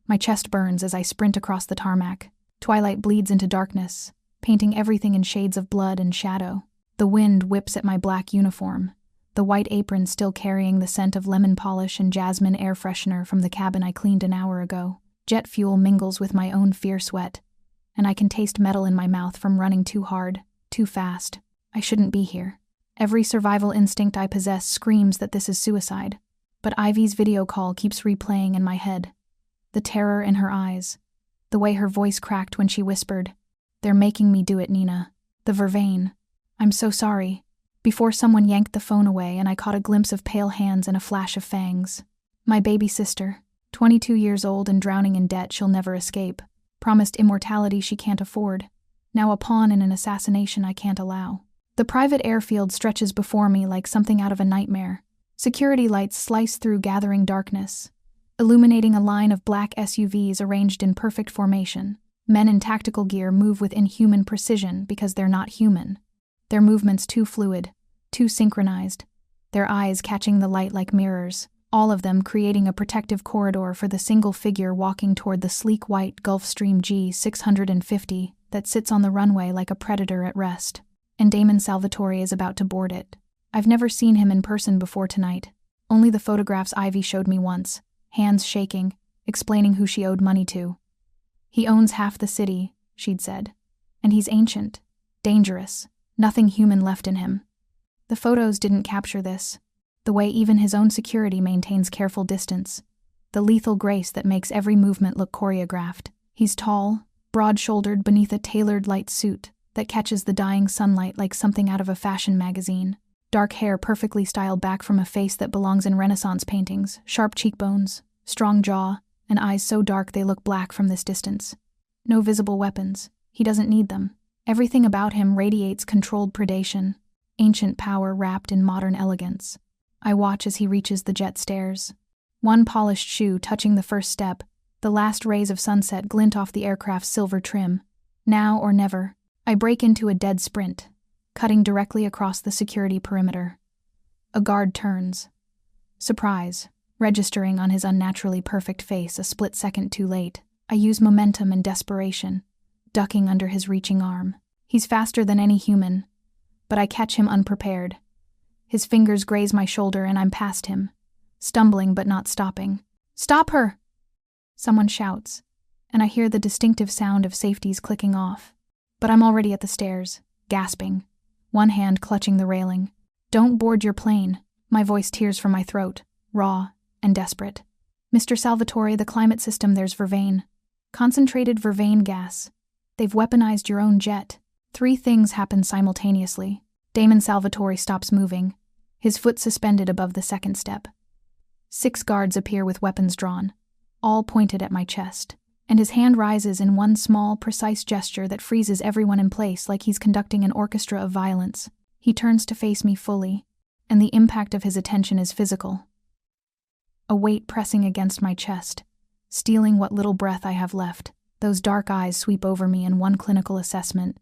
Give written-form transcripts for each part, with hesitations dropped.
My chest burns as I sprint across the tarmac. Twilight bleeds into darkness, painting everything in shades of blood and shadow. The wind whips at my black uniform, the white apron still carrying the scent of lemon polish and jasmine air freshener from the cabin I cleaned an hour ago. Jet fuel mingles with my own fierce sweat, and I can taste metal in my mouth from running too hard, too fast. I shouldn't be here. Every survival instinct I possess screams that this is suicide, but Ivy's video call keeps replaying in my head. The terror in her eyes, the way her voice cracked when she whispered, "They're making me do it, Nina. The vervain. I'm so sorry." Before someone yanked the phone away and I caught a glimpse of pale hands and a flash of fangs. My baby sister, 22 years old and drowning in debt she'll never escape, promised immortality she can't afford, now a pawn in an assassination I can't allow. The private airfield stretches before me like something out of a nightmare. Security lights slice through gathering darkness, illuminating a line of black SUVs arranged in perfect formation. Men in tactical gear move with inhuman precision because they're not human. Their movements too fluid, too synchronized, their eyes catching the light like mirrors, all of them creating a protective corridor for the single figure walking toward the sleek white Gulfstream G650 that sits on the runway like a predator at rest. And Damon Salvatore is about to board it. I've never seen him in person before tonight, only the photographs Ivy showed me once, hands shaking, explaining who she owed money to. "He owns half the city," she'd said, "and he's ancient, dangerous, nothing human left in him." The photos didn't capture this, the way even his own security maintains careful distance, the lethal grace that makes every movement look choreographed. He's tall, broad-shouldered beneath a tailored light suit that catches the dying sunlight like something out of a fashion magazine. Dark hair perfectly styled back from a face that belongs in Renaissance paintings, sharp cheekbones, strong jaw, and eyes so dark they look black from this distance. No visible weapons. He doesn't need them. Everything about him radiates controlled predation, ancient power wrapped in modern elegance. I watch as he reaches the jet stairs. One polished shoe touching the first step, the last rays of sunset glint off the aircraft's silver trim. Now or never. I break into a dead sprint, cutting directly across the security perimeter. A guard turns. Surprise, registering on his unnaturally perfect face a split second too late. I use momentum and desperation, ducking under his reaching arm. He's faster than any human, but I catch him unprepared. His fingers graze my shoulder and I'm past him, stumbling but not stopping. "Stop her!" Someone shouts, and I hear the distinctive sound of safeties clicking off. But I'm already at the stairs, gasping, one hand clutching the railing. "Don't board your plane." My voice tears from my throat, raw and desperate. "Mr. Salvatore, the climate system, there's vervain. Concentrated vervain gas. They've weaponized your own jet." 3 things happen simultaneously. Damon Salvatore stops moving, his foot suspended above the second step. 6 guards appear with weapons drawn, all pointed at my chest, and his hand rises in one small, precise gesture that freezes everyone in place like he's conducting an orchestra of violence. He turns to face me fully, and the impact of his attention is physical. A weight pressing against my chest, stealing what little breath I have left. Those dark eyes sweep over me in one clinical assessment,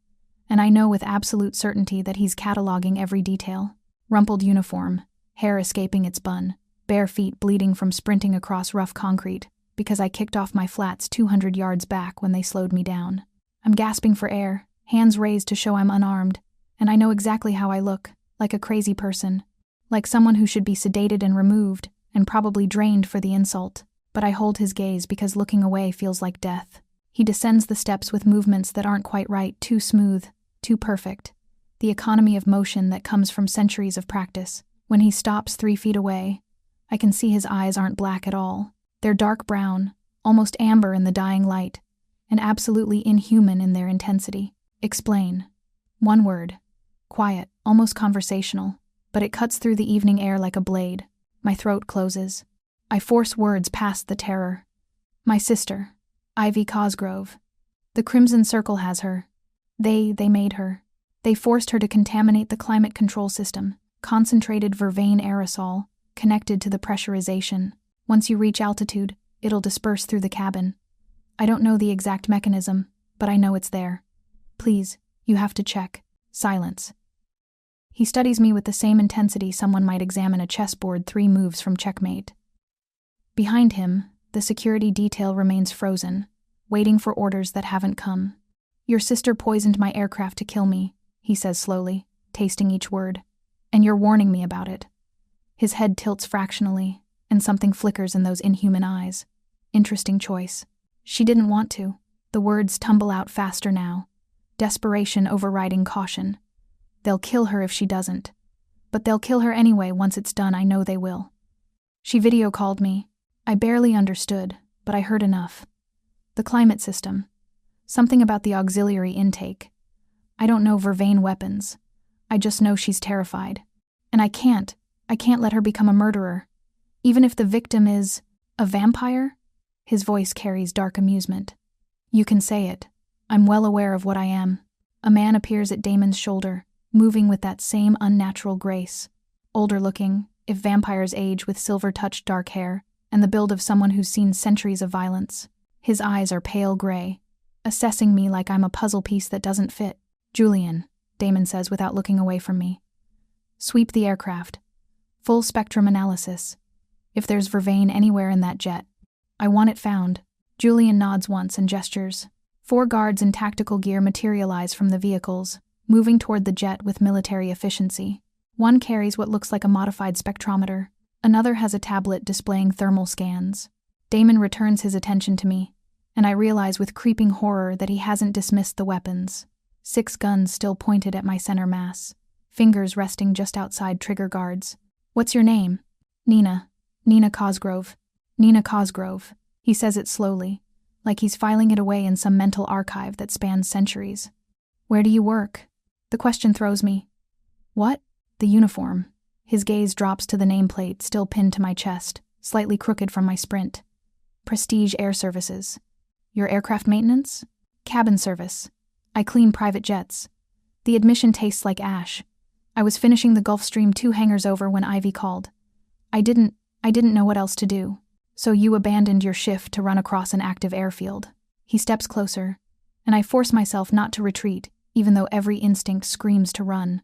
and I know with absolute certainty that he's cataloging every detail. Rumpled uniform, hair escaping its bun, bare feet bleeding from sprinting across rough concrete, because I kicked off my flats 200 yards back when they slowed me down. I'm gasping for air, hands raised to show I'm unarmed, and I know exactly how I look, like a crazy person, like someone who should be sedated and removed, and probably drained for the insult. But I hold his gaze because looking away feels like death. He descends the steps with movements that aren't quite right, too smooth, too perfect. The economy of motion that comes from centuries of practice. When he stops 3 feet away, I can see his eyes aren't black at all. They're dark brown, almost amber in the dying light, and absolutely inhuman in their intensity. "Explain." One word. Quiet, almost conversational, but it cuts through the evening air like a blade. My throat closes. I force words past the terror. "My sister, Ivy Cosgrove. The Crimson Circle has her. They made her. They forced her to contaminate the climate control system, concentrated vervain aerosol, connected to the pressurization. Once you reach altitude, it'll disperse through the cabin. I don't know the exact mechanism, but I know it's there. Please, you have to check." Silence. He studies me with the same intensity someone might examine a chessboard 3 moves from checkmate. Behind him, the the security detail remains frozen, waiting for orders that haven't come. Your sister poisoned my aircraft to kill me, he says slowly, tasting each word. And you're warning me about it. His head tilts fractionally, and something flickers in those inhuman eyes. Interesting choice. She didn't want to. The words tumble out faster now. Desperation overriding caution. They'll kill her if she doesn't. But they'll kill her anyway once it's done, I know they will. She video called me. I barely understood, but I heard enough. The climate system. Something about the auxiliary intake. I don't know vervain weapons. I just know she's terrified. And I can't let her become a murderer. Even if the victim is a vampire? His voice carries dark amusement. You can say it. I'm well aware of what I am. A man appears at Damon's shoulder, moving with that same unnatural grace. Older looking, if vampires age, with silver-touched dark hair, and the build of someone who's seen centuries of violence. His eyes are pale gray, assessing me like I'm a puzzle piece that doesn't fit. Julian, Damon says without looking away from me. Sweep the aircraft. Full spectrum analysis. If there's vervain anywhere in that jet, I want it found. Julian nods once and gestures. 4 guards in tactical gear materialize from the vehicles, moving toward the jet with military efficiency. One carries what looks like a modified spectrometer. Another has a tablet displaying thermal scans. Damon returns his attention to me, and I realize with creeping horror that he hasn't dismissed the weapons. 6 guns still pointed at my center mass, fingers resting just outside trigger guards. What's your name? Nina. Nina Cosgrove. Nina Cosgrove. He says it slowly, like he's filing it away in some mental archive that spans centuries. Where do you work? The question throws me. What? The uniform. His gaze drops to the nameplate still pinned to my chest, slightly crooked from my sprint. Prestige Air Services. Your aircraft maintenance? Cabin service. I clean private jets. The admission tastes like ash. I was finishing the Gulfstream 2 hangars over when Ivy called. I didn't know what else to do. So you abandoned your shift to run across an active airfield. He steps closer, and I force myself not to retreat, even though every instinct screams to run.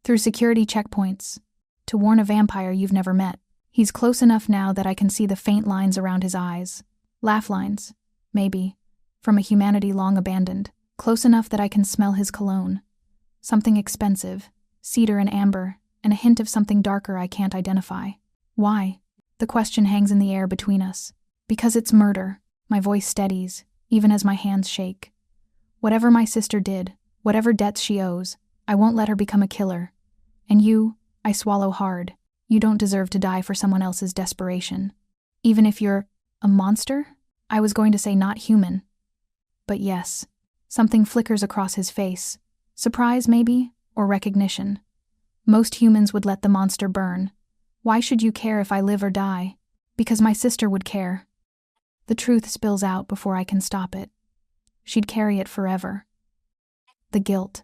Through security checkpoints. To warn a vampire you've never met. He's close enough now that I can see the faint lines around his eyes. Laugh lines, maybe, from a humanity long abandoned. Close enough that I can smell his cologne. Something expensive, cedar and amber, and a hint of something darker I can't identify. Why? The question hangs in the air between us. Because it's murder. My voice steadies, even as my hands shake. Whatever my sister did, whatever debts she owes, I won't let her become a killer. And you, I swallow hard. You don't deserve to die for someone else's desperation. Even if you're a monster? I was going to say not human. But yes. Something flickers across his face. Surprise, maybe, or recognition. Most humans would let the monster burn. Why should you care if I live or die? Because my sister would care. The truth spills out before I can stop it. She'd carry it forever. The guilt.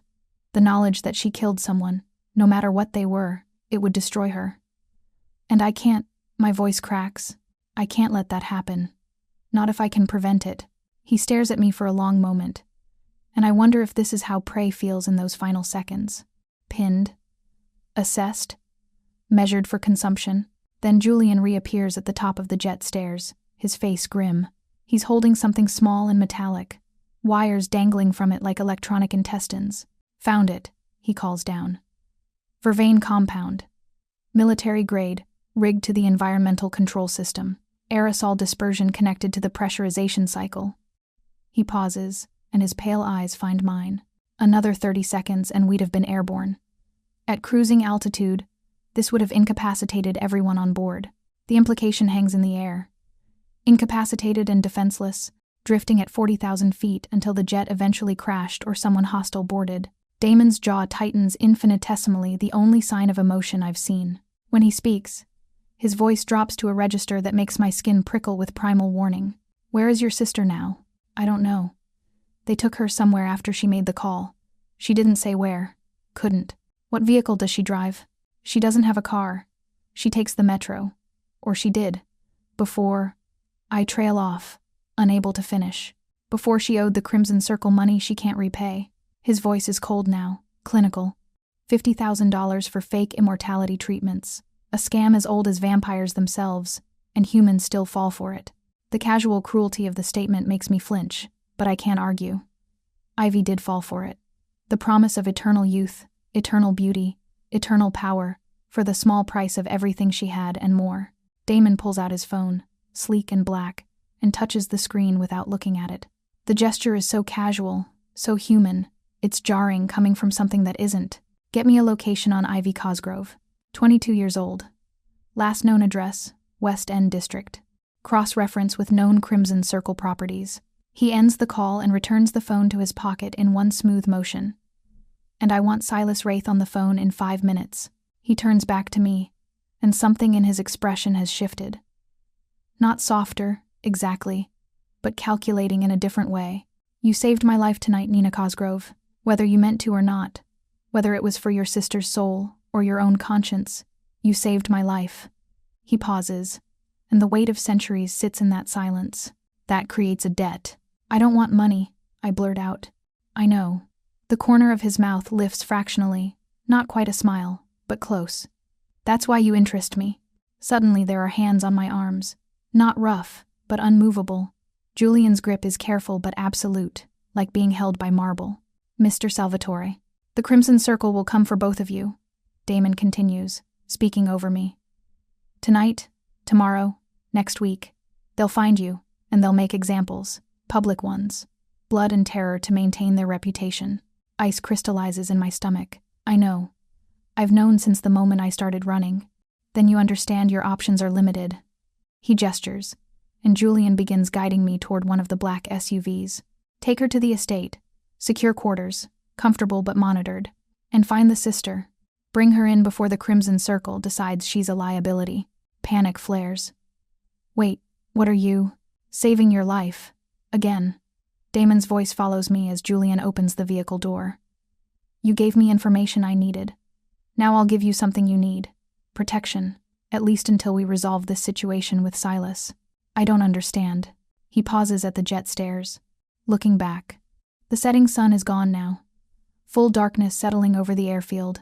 The knowledge that she killed someone, no matter what they were, it would destroy her. And I can't, my voice cracks. I can't let that happen. Not if I can prevent it. He stares at me for a long moment. And I wonder if this is how prey feels in those final seconds. Pinned. Assessed. Measured for consumption. Then Julian reappears at the top of the jet stairs, his face grim. He's holding something small and metallic, wires dangling from it like electronic intestines. Found it, he calls down. Vervain compound. Military grade, rigged to the environmental control system. Aerosol dispersion connected to the pressurization cycle. He pauses, and his pale eyes find mine. Another 30 seconds and we'd have been airborne. At cruising altitude, this would have incapacitated everyone on board. The implication hangs in the air. Incapacitated and defenseless, drifting at 40,000 feet until the jet eventually crashed or someone hostile boarded. Damon's jaw tightens infinitesimally, the only sign of emotion I've seen. When he speaks, his voice drops to a register that makes my skin prickle with primal warning. Where is your sister now? I don't know. They took her somewhere after she made the call. She didn't say where. Couldn't. What vehicle does she drive? She doesn't have a car. She takes the metro. Or she did. Before I trail off, unable to finish. Before she owed the Crimson Circle money she can't repay. His voice is cold now, clinical. $50,000 for fake immortality treatments. A scam as old as vampires themselves, and humans still fall for it. The casual cruelty of the statement makes me flinch, but I can't argue. Ivy did fall for it. The promise of eternal youth, eternal beauty, eternal power, for the small price of everything she had and more. Damon pulls out his phone, sleek and black, and touches the screen without looking at it. The gesture is so casual, so human, it's jarring coming from something that isn't. Get me a location on Ivy Cosgrove. 22 years old. Last known address, West End District. Cross-reference with known Crimson Circle properties. He ends the call and returns the phone to his pocket in one smooth motion. And I want Silas Wraith on the phone in 5 minutes. He turns back to me, and something in his expression has shifted. Not softer, exactly, but calculating in a different way. You saved my life tonight, Nina Cosgrove, whether you meant to or not, whether it was for your sister's soul or your own conscience. You saved my life. He pauses, and the weight of centuries sits in that silence. That creates a debt. I don't want money, I blurt out. I know. The corner of his mouth lifts fractionally, not quite a smile, but close. That's why you interest me. Suddenly there are hands on my arms. Not rough, but unmovable. Julian's grip is careful but absolute, like being held by marble. Mr. Salvatore. The Crimson Circle will come for both of you, Damon continues, speaking over me. Tonight, tomorrow, next week, they'll find you, and they'll make examples, public ones. Blood and terror to maintain their reputation. Ice crystallizes in my stomach. I know. I've known since the moment I started running. Then you understand your options are limited. He gestures, and Julian begins guiding me toward one of the black SUVs. Take her to the estate. Secure quarters, comfortable but monitored. And find the sister. Bring her in before the Crimson Circle decides she's a liability. Panic flares. Wait, what are you? Saving your life. Again. Damon's voice follows me as Julian opens the vehicle door. You gave me information I needed. Now I'll give you something you need. Protection. At least until we resolve this situation with Silas. I don't understand. He pauses at the jet stairs. Looking back. The setting sun is gone now. Full darkness settling over the airfield.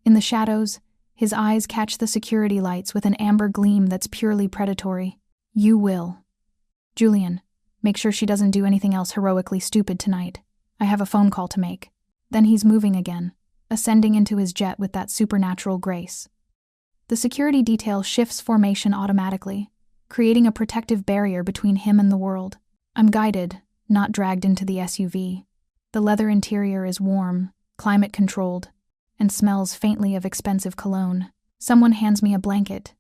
In the shadows, his eyes catch the security lights with an amber gleam that's purely predatory. You will. Julian, make sure she doesn't do anything else heroically stupid tonight. I have a phone call to make. Then he's moving again, ascending into his jet with that supernatural grace. The security detail shifts formation automatically, creating a protective barrier between him and the world. I'm guided, not dragged into the SUV. The leather interior is warm, climate-controlled, and smells faintly of expensive cologne. Someone hands me a blanket.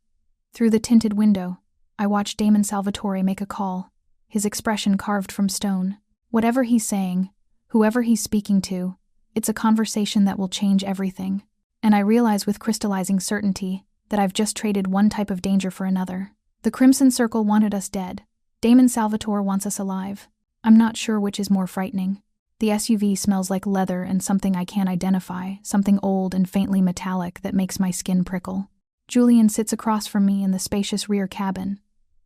Through the tinted window, I watch Damon Salvatore make a call, his expression carved from stone. Whatever he's saying, whoever he's speaking to, it's a conversation that will change everything. And I realize with crystallizing certainty that I've just traded one type of danger for another. The Crimson Circle wanted us dead. Damon Salvatore wants us alive. I'm not sure which is more frightening. The SUV smells like leather and something I can't identify, something old and faintly metallic that makes my skin prickle. Julian sits across from me in the spacious rear cabin,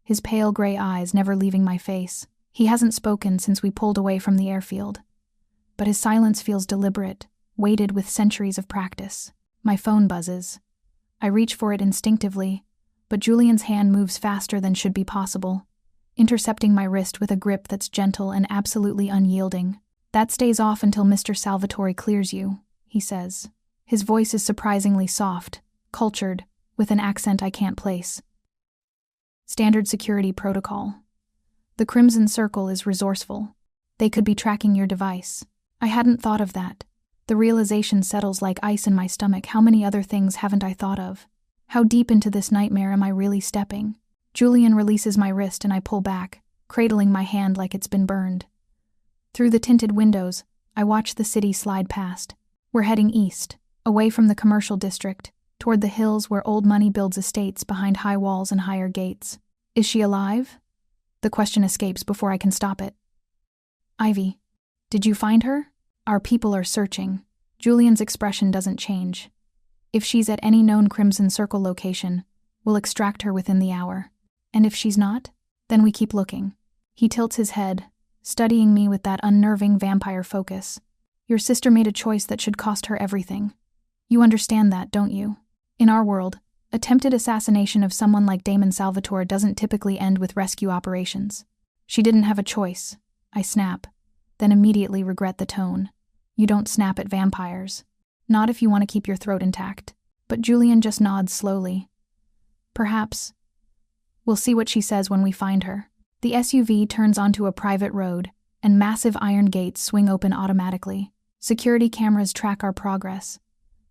his pale gray eyes never leaving my face. He hasn't spoken since we pulled away from the airfield. But his silence feels deliberate, weighted with centuries of practice. My phone buzzes. I reach for it instinctively, but Julian's hand moves faster than should be possible, intercepting my wrist with a grip that's gentle and absolutely unyielding. That stays off until Mr. Salvatore clears you, he says. His voice is surprisingly soft, cultured, with an accent I can't place. Standard security protocol. The Crimson Circle is resourceful. They could be tracking your device. I hadn't thought of that. The realization settles like ice in my stomach. How many other things haven't I thought of? How deep into this nightmare am I really stepping? Julian releases my wrist and I pull back, cradling my hand like it's been burned. Through the tinted windows, I watch the city slide past. We're heading east, away from the commercial district, toward the hills where old money builds estates behind high walls and higher gates. Is she alive? The question escapes before I can stop it. Ivy, did you find her? Our people are searching. Julian's expression doesn't change. If she's at any known Crimson Circle location, we'll extract her within the hour. And if she's not, then we keep looking. He tilts his head, studying me with that unnerving vampire focus. Your sister made a choice that should cost her everything. You understand that, don't you? In our world, Attempted assassination of someone like Damon Salvatore doesn't typically end with rescue operations. She didn't have a choice. I snap, then immediately regret the tone. You don't snap at vampires. Not if you want to keep your throat intact. But Julian just nods slowly. Perhaps. We'll see what she says when we find her. The SUV turns onto a private road, and massive iron gates swing open automatically. Security cameras track our progress,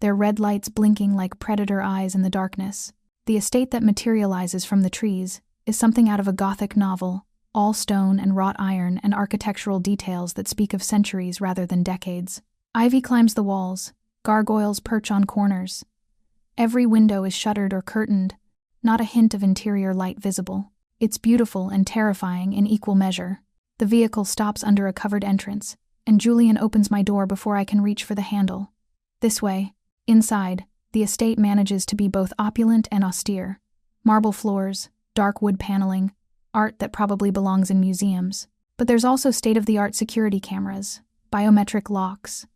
their red lights blinking like predator eyes in the darkness. The estate that materializes from the trees is something out of a Gothic novel, all stone and wrought iron and architectural details that speak of centuries rather than decades. Ivy climbs the walls, gargoyles perch on corners. Every window is shuttered or curtained, not a hint of interior light visible. It's beautiful and terrifying in equal measure. The vehicle stops under a covered entrance, and Julian opens my door before I can reach for the handle. This way. Inside, the estate manages to be both opulent and austere. Marble floors, dark wood paneling, art that probably belongs in museums. But there's also state-of-the-art security cameras, biometric locks,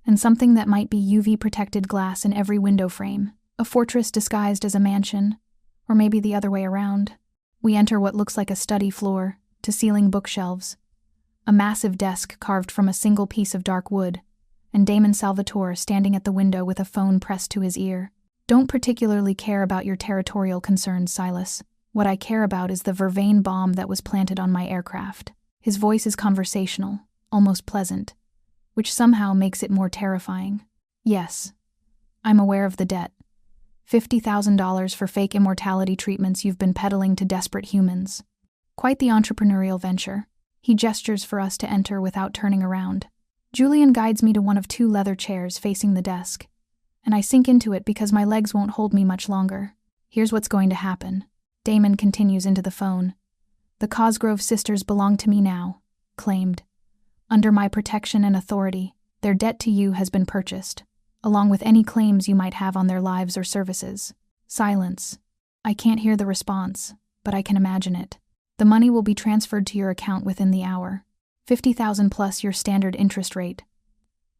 and something that might be UV-protected glass in every window frame. A fortress disguised as a mansion, or maybe the other way around. We enter what looks like a study floor, to ceiling bookshelves, a massive desk carved from a single piece of dark wood, and Damon Salvatore standing at the window with a phone pressed to his ear. Don't particularly care about your territorial concerns, Silas. What I care about is the vervain bomb that was planted on my aircraft. His voice is conversational, almost pleasant, which somehow makes it more terrifying. Yes, I'm aware of the debt. $50,000 for fake immortality treatments you've been peddling to desperate humans. Quite the entrepreneurial venture. He gestures for us to enter without turning around. Julian guides me to one of two leather chairs facing the desk, and I sink into it because my legs won't hold me much longer. Here's what's going to happen. Damon continues into the phone. The Cosgrove sisters belong to me now, claimed. Under my protection and authority, their debt to you has been purchased, along with any claims you might have on their lives or services. Silence. I can't hear the response, but I can imagine it. The money will be transferred to your account within the hour. $50,000 plus your standard interest rate.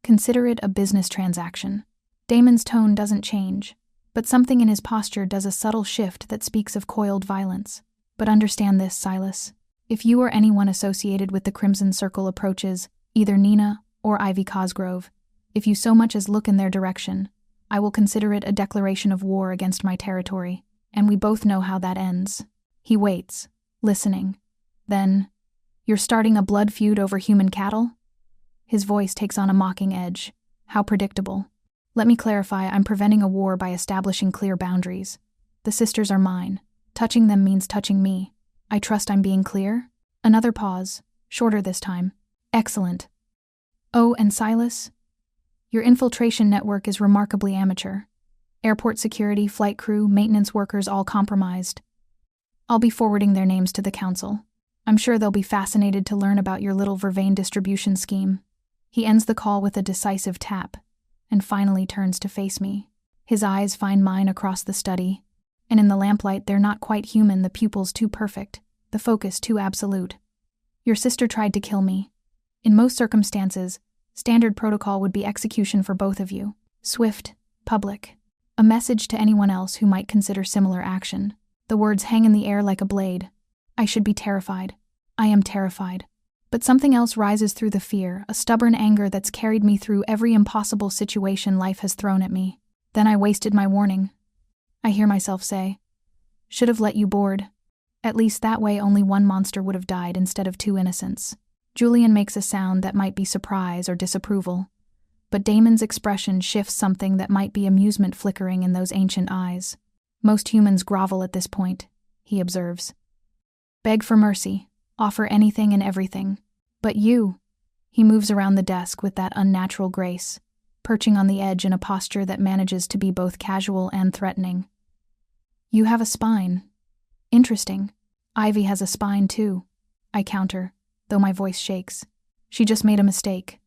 Consider it a business transaction. Damon's tone doesn't change, but something in his posture does a subtle shift that speaks of coiled violence. But understand this, Silas. If you or anyone associated with the Crimson Circle approaches, either Nina or Ivy Cosgrove, if you so much as look in their direction, I will consider it a declaration of war against my territory, and we both know how that ends. He waits, listening. Then, you're starting a blood feud over human cattle? His voice takes on a mocking edge. How predictable. Let me clarify, I'm preventing a war by establishing clear boundaries. The sisters are mine. Touching them means touching me. I trust I'm being clear? Another pause, shorter this time. Excellent. Oh, and Silas? Your infiltration network is remarkably amateur. Airport security, flight crew, maintenance workers all compromised. I'll be forwarding their names to the council. I'm sure they'll be fascinated to learn about your little vervain distribution scheme. He ends the call with a decisive tap, and finally turns to face me. His eyes find mine across the study, and in the lamplight they're not quite human, the pupils too perfect, the focus too absolute. Your sister tried to kill me. In most circumstances, standard protocol would be execution for both of you. Swift, public. A message to anyone else who might consider similar action. The words hang in the air like a blade. I should be terrified. I am terrified. But something else rises through the fear, a stubborn anger that's carried me through every impossible situation life has thrown at me. Then I wasted my warning. I hear myself say, should have let you board. At least that way only one monster would have died instead of two innocents. Julian makes a sound that might be surprise or disapproval, but Damon's expression shifts something that might be amusement flickering in those ancient eyes. Most humans grovel at this point, he observes. Beg for mercy, offer anything and everything. But you, he moves around the desk with that unnatural grace, perching on the edge in a posture that manages to be both casual and threatening. You have a spine. Interesting. Ivy has a spine too, I counter, though my voice shakes. She just made a mistake.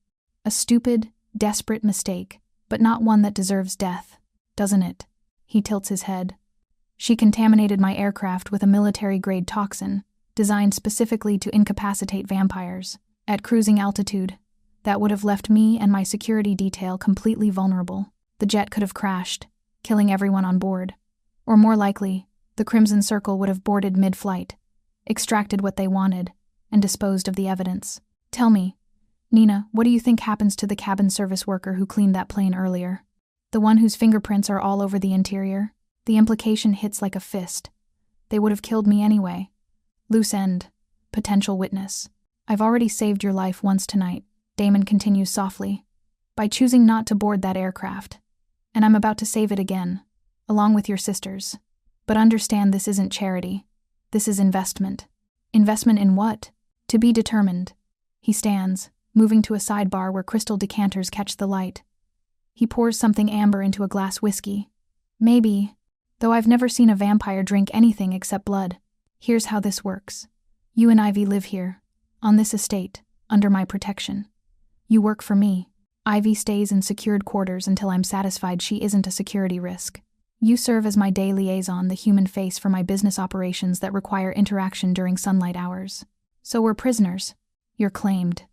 A stupid, desperate mistake, but not one that deserves death, doesn't it? He tilts his head. She contaminated my aircraft with a military-grade toxin, designed specifically to incapacitate vampires. At cruising altitude, that would have left me and my security detail completely vulnerable. The jet could have crashed, killing everyone on board. Or more likely, the Crimson Circle would have boarded mid-flight, extracted what they wanted, and disposed of the evidence. Tell me, Nina, what do you think happens to the cabin service worker who cleaned that plane earlier? The one whose fingerprints are all over the interior? The implication hits like a fist. They would have killed me anyway. Loose end. Potential witness. I've already saved your life once tonight, Damon continues softly, by choosing not to board that aircraft. And I'm about to save it again, along with your sisters. But understand this isn't charity. This is investment. Investment in what? To be determined. He stands, moving to a sidebar where crystal decanters catch the light. He pours something amber into a glass whiskey. Maybe, though I've never seen a vampire drink anything except blood. Here's how this works. You and Ivy live here, on this estate, under my protection. You work for me. Ivy stays in secured quarters until I'm satisfied she isn't a security risk. You serve as my day liaison, the human face for my business operations that require interaction during sunlight hours. So we're prisoners. You're claimed.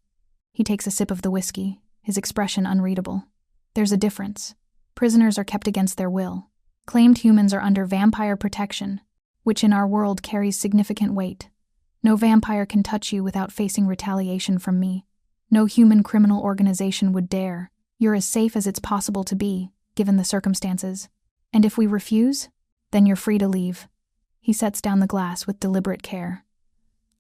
He takes a sip of the whiskey, his expression unreadable. There's a difference. Prisoners are kept against their will. Claimed humans are under vampire protection, which in our world carries significant weight. No vampire can touch you without facing retaliation from me. No human criminal organization would dare. You're as safe as it's possible to be, given the circumstances. And if we refuse, then you're free to leave. He sets down the glass with deliberate care.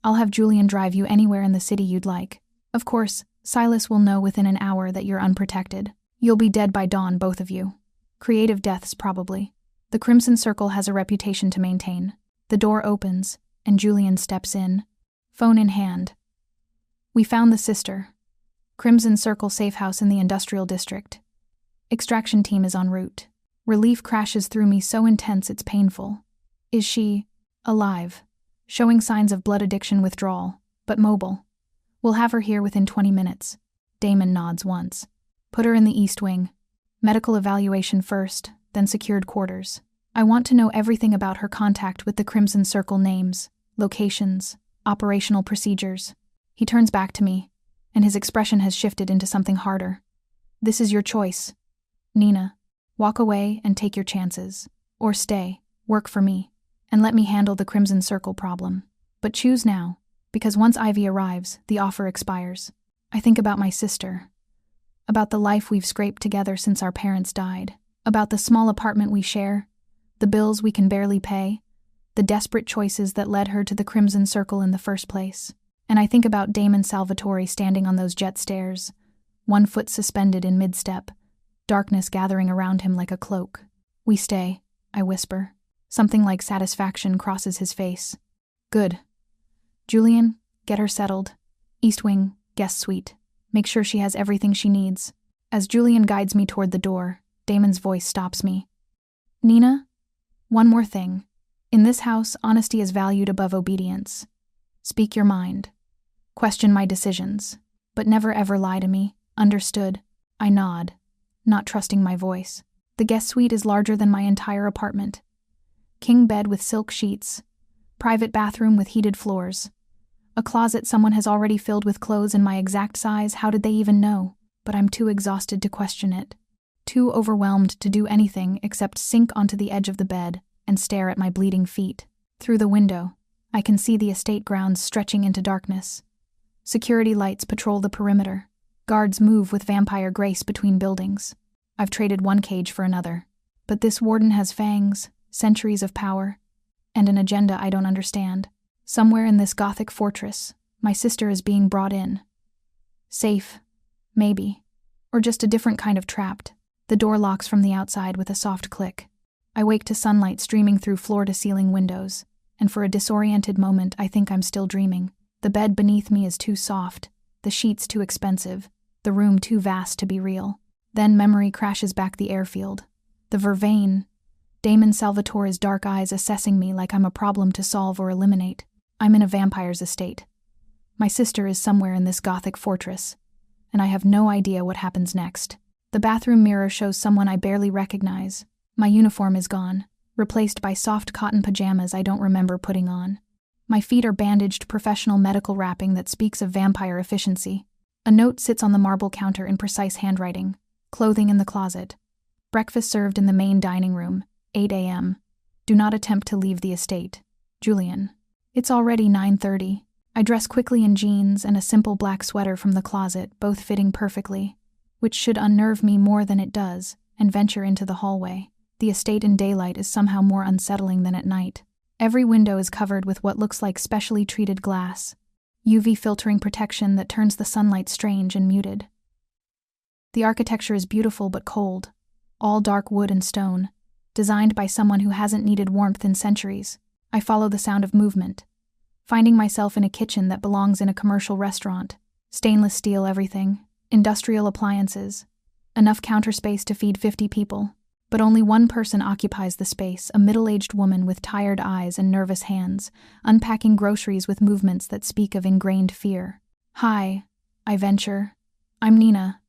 I'll have Julian drive you anywhere in the city you'd like. Of course, Silas will know within an hour that you're unprotected. You'll be dead by dawn, both of you. Creative deaths, probably. The Crimson Circle has a reputation to maintain. The door opens, and Julian steps in, phone in hand. We found the sister. Crimson Circle safe house in the industrial district. Extraction team is en route. Relief crashes through me so intense it's painful. Is she alive? Showing signs of blood addiction withdrawal, but mobile. We'll have her here within 20 minutes. Damon nods once. Put her in the East Wing. Medical evaluation first, then secured quarters. I want to know everything about her contact with the Crimson Circle, names, locations, operational procedures. He turns back to me, and his expression has shifted into something harder. This is your choice. Nina, walk away and take your chances. Or stay, work for me, and let me handle the Crimson Circle problem. But choose now, because once Ivy arrives, the offer expires. I think about my sister. About the life we've scraped together since our parents died. About the small apartment we share, the bills we can barely pay, the desperate choices that led her to the Crimson Circle in the first place. And I think about Damon Salvatore standing on those jet stairs, one foot suspended in mid-step, darkness gathering around him like a cloak. We stay, I whisper. Something like satisfaction crosses his face. Good. Julian, get her settled. East Wing, guest suite. Make sure she has everything she needs. As Julian guides me toward the door, Damon's voice stops me. Nina, one more thing. In this house, honesty is valued above obedience. Speak your mind. Question my decisions, but never ever lie to me. Understood? I nod, not trusting my voice. The guest suite is larger than my entire apartment. King bed with silk sheets. Private bathroom with heated floors. A closet someone has already filled with clothes in my exact size. How did they even know? But I'm too exhausted to question it. Too overwhelmed to do anything except sink onto the edge of the bed and stare at my bleeding feet. Through the window, I can see the estate grounds stretching into darkness. Security lights patrol the perimeter. Guards move with vampire grace between buildings. I've traded one cage for another. But this warden has fangs, centuries of power, and an agenda I don't understand. Somewhere in this Gothic fortress, my sister is being brought in. Safe, maybe, or just a different kind of trapped. The door locks from the outside with a soft click. I wake to sunlight streaming through floor-to-ceiling windows, and for a disoriented moment I think I'm still dreaming. The bed beneath me is too soft, the sheets too expensive, the room too vast to be real. Then memory crashes back the airfield. The vervain, Damon Salvatore's dark eyes assessing me like I'm a problem to solve or eliminate. I'm in a vampire's estate. My sister is somewhere in this Gothic fortress, and I have no idea what happens next. The bathroom mirror shows someone I barely recognize. My uniform is gone, replaced by soft cotton pajamas I don't remember putting on. My feet are bandaged professional medical wrapping that speaks of vampire efficiency. A note sits on the marble counter in precise handwriting. Clothing in the closet. Breakfast served in the main dining room, 8 a.m. Do not attempt to leave the estate. Julian. It's already 9:30. I dress quickly in jeans and a simple black sweater from the closet, both fitting perfectly, which should unnerve me more than it does, and venture into the hallway. The estate in daylight is somehow more unsettling than at night. Every window is covered with what looks like specially treated glass, UV filtering protection that turns the sunlight strange and muted. The architecture is beautiful but cold, all dark wood and stone, designed by someone who hasn't needed warmth in centuries. I follow the sound of movement, finding myself in a kitchen that belongs in a commercial restaurant. Stainless steel everything, industrial appliances, enough counter space to feed 50 people. But only one person occupies the space, a middle-aged woman with tired eyes and nervous hands, unpacking groceries with movements that speak of ingrained fear. "Hi," I venture. "I'm Nina.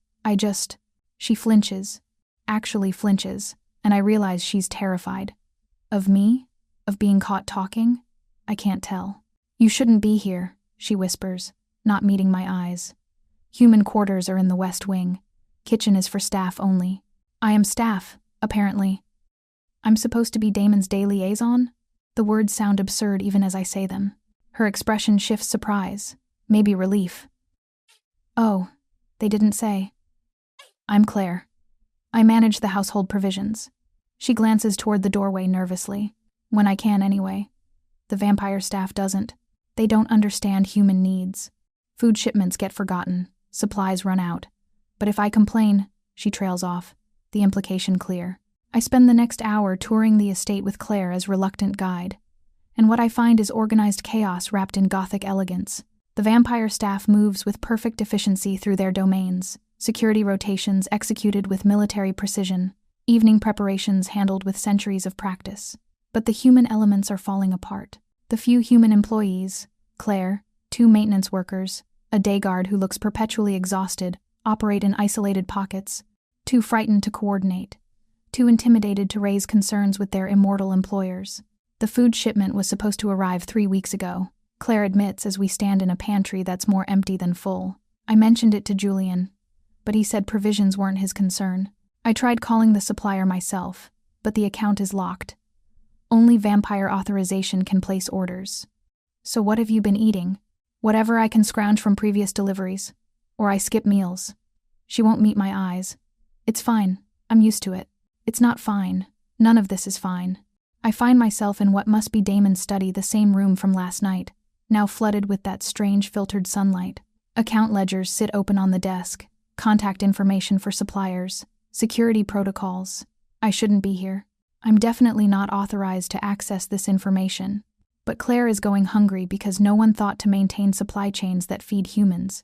She flinches, actually flinches, and I realize she's terrified. Of me? Of being caught talking? I can't tell. "You shouldn't be here," she whispers, not meeting my eyes. "Human quarters are in the West Wing. Kitchen is for staff only." I am staff, apparently. I'm supposed to be Damon's day liaison? The words sound absurd even as I say them. Her expression shifts surprise, maybe relief. "Oh, they didn't say." "I'm Claire. I manage the household provisions." She glances toward the doorway nervously. "When I can, anyway. The vampire staff doesn't. They don't understand human needs. Food shipments get forgotten, supplies run out. But if I complain," she trails off, the implication clear. I spend the next hour touring the estate with Claire as reluctant guide, and what I find is organized chaos wrapped in Gothic elegance. The vampire staff moves with perfect efficiency through their domains, security rotations executed with military precision, evening preparations handled with centuries of practice. But the human elements are falling apart. The few human employees, Claire, 2 maintenance workers, a day guard who looks perpetually exhausted, operate in isolated pockets, too frightened to coordinate, too intimidated to raise concerns with their immortal employers. The food shipment was supposed to arrive 3 weeks ago, Claire admits as we stand in a pantry that's more empty than full. I mentioned it to Julian, but he said provisions weren't his concern. I tried calling the supplier myself, but the account is locked. Only vampire authorization can place orders. "So what have you been eating?" "Whatever I can scrounge from previous deliveries. Or I skip meals." She won't meet my eyes. "It's fine. I'm used to it." "It's not fine. None of this is fine." I find myself in what must be Damon's study, the same room from last night, now flooded with that strange filtered sunlight. Account ledgers sit open on the desk, contact information for suppliers, security protocols. I shouldn't be here. I'm definitely not authorized to access this information. But Claire is going hungry because no one thought to maintain supply chains that feed humans.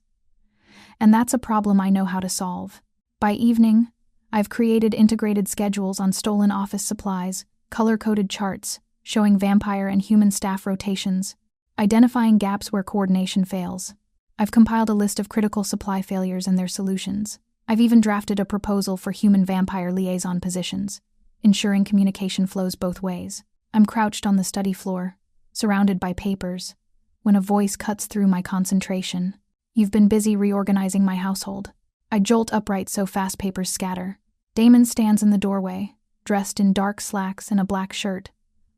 And that's a problem I know how to solve. By evening, I've created integrated schedules on stolen office supplies, color-coded charts showing vampire and human staff rotations, identifying gaps where coordination fails. I've compiled a list of critical supply failures and their solutions. I've even drafted a proposal for human-vampire liaison positions, ensuring communication flows both ways. I'm crouched on the study floor, surrounded by papers, when a voice cuts through my concentration. "You've been busy reorganizing my household." I jolt upright so fast papers scatter. Damon stands in the doorway, dressed in dark slacks and a black shirt,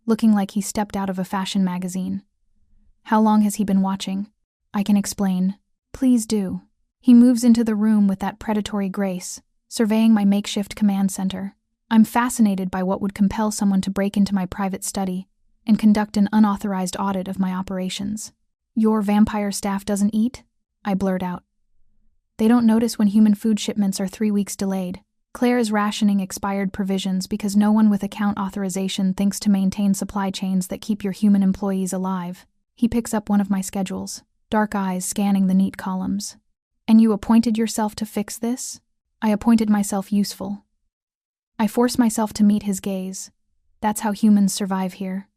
looking like he stepped out of a fashion magazine. "How long has he been watching?" I can explain. "Please do." He moves into the room with that predatory grace, surveying my makeshift command center. I'm fascinated by what would compel someone to break into my private study and conduct an unauthorized audit of my operations. "Your vampire staff doesn't eat?" I blurt out. "They don't notice when human food shipments are 3 weeks delayed. Claire is rationing expired provisions because no one with account authorization thinks to maintain supply chains that keep your human employees alive." He picks up one of my schedules, dark eyes scanning the neat columns. "And you appointed yourself to fix this?" I appointed myself useful. I force myself to meet his gaze. That's how humans survive here,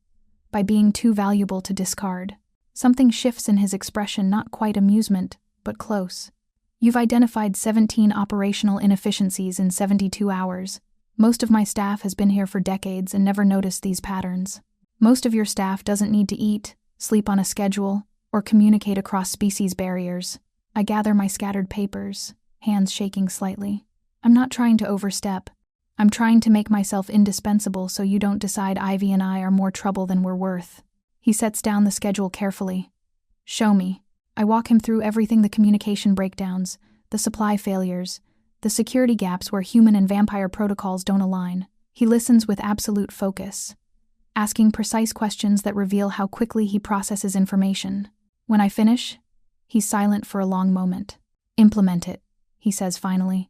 by being too valuable to discard. Something shifts in his expression, not quite amusement, but close. "You've identified 17 operational inefficiencies in 72 hours. Most of my staff has been here for decades and never noticed these patterns. Most of your staff doesn't need to eat, sleep on a schedule, or communicate across species barriers." I gather my scattered papers, hands shaking slightly. I'm not trying to overstep. I'm trying to make myself indispensable so you don't decide Ivy and I are more trouble than we're worth. He sets down the schedule carefully. Show me. I walk him through everything: the communication breakdowns, the supply failures, the security gaps where human and vampire protocols don't align. He listens with absolute focus, asking precise questions that reveal how quickly he processes information. When I finish, he's silent for a long moment. Implement it, he says finally.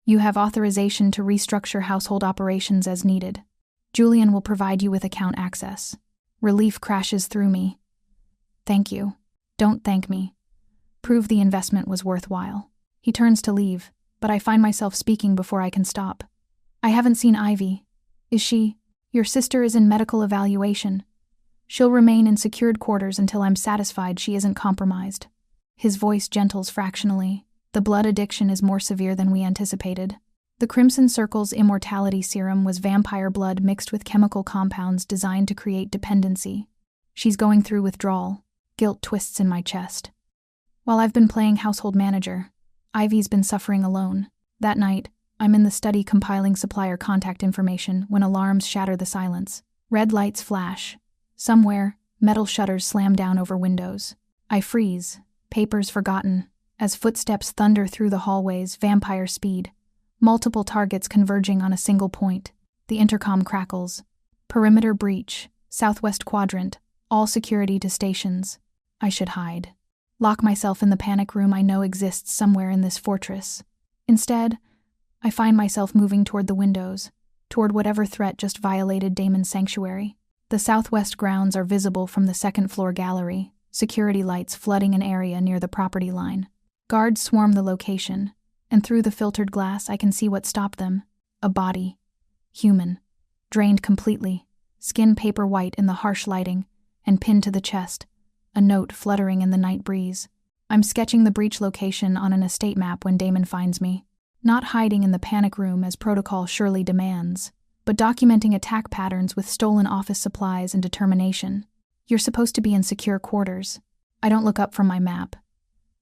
You have authorization to restructure household operations as needed. Julian will provide you with account access. Relief crashes through me. Thank you. Don't thank me. Prove the investment was worthwhile. He turns to leave, but I find myself speaking before I can stop. I haven't seen Ivy. Is she? Your sister is in medical evaluation. She'll remain in secured quarters until I'm satisfied she isn't compromised. His voice gentles fractionally. The blood addiction is more severe than we anticipated. The Crimson Circle's immortality serum was vampire blood mixed with chemical compounds designed to create dependency. She's going through withdrawal. Guilt twists in my chest. While I've been playing household manager, Ivy's been suffering alone. That night, I'm in the study compiling supplier contact information when alarms shatter the silence. Red lights flash. Somewhere, metal shutters slam down over windows. I freeze, papers forgotten, as footsteps thunder through the hallways, vampire speed. Multiple targets converging on a single point. The intercom crackles. Perimeter breach, southwest quadrant, all security to stations. I should hide. Lock myself in the panic room I know exists somewhere in this fortress. Instead, I find myself moving toward the windows, toward whatever threat just violated Damon's sanctuary. The southwest grounds are visible from the second-floor gallery, security lights flooding an area near the property line. Guards swarm the location, and through the filtered glass I can see what stopped them. A body. Human. Drained completely, skin paper white in the harsh lighting, and pinned to the chest, a note fluttering in the night breeze. I'm sketching the breach location on an estate map when Damon finds me. Not hiding in the panic room as protocol surely demands, but documenting attack patterns with stolen office supplies and determination. You're supposed to be in secure quarters. I don't look up from my map.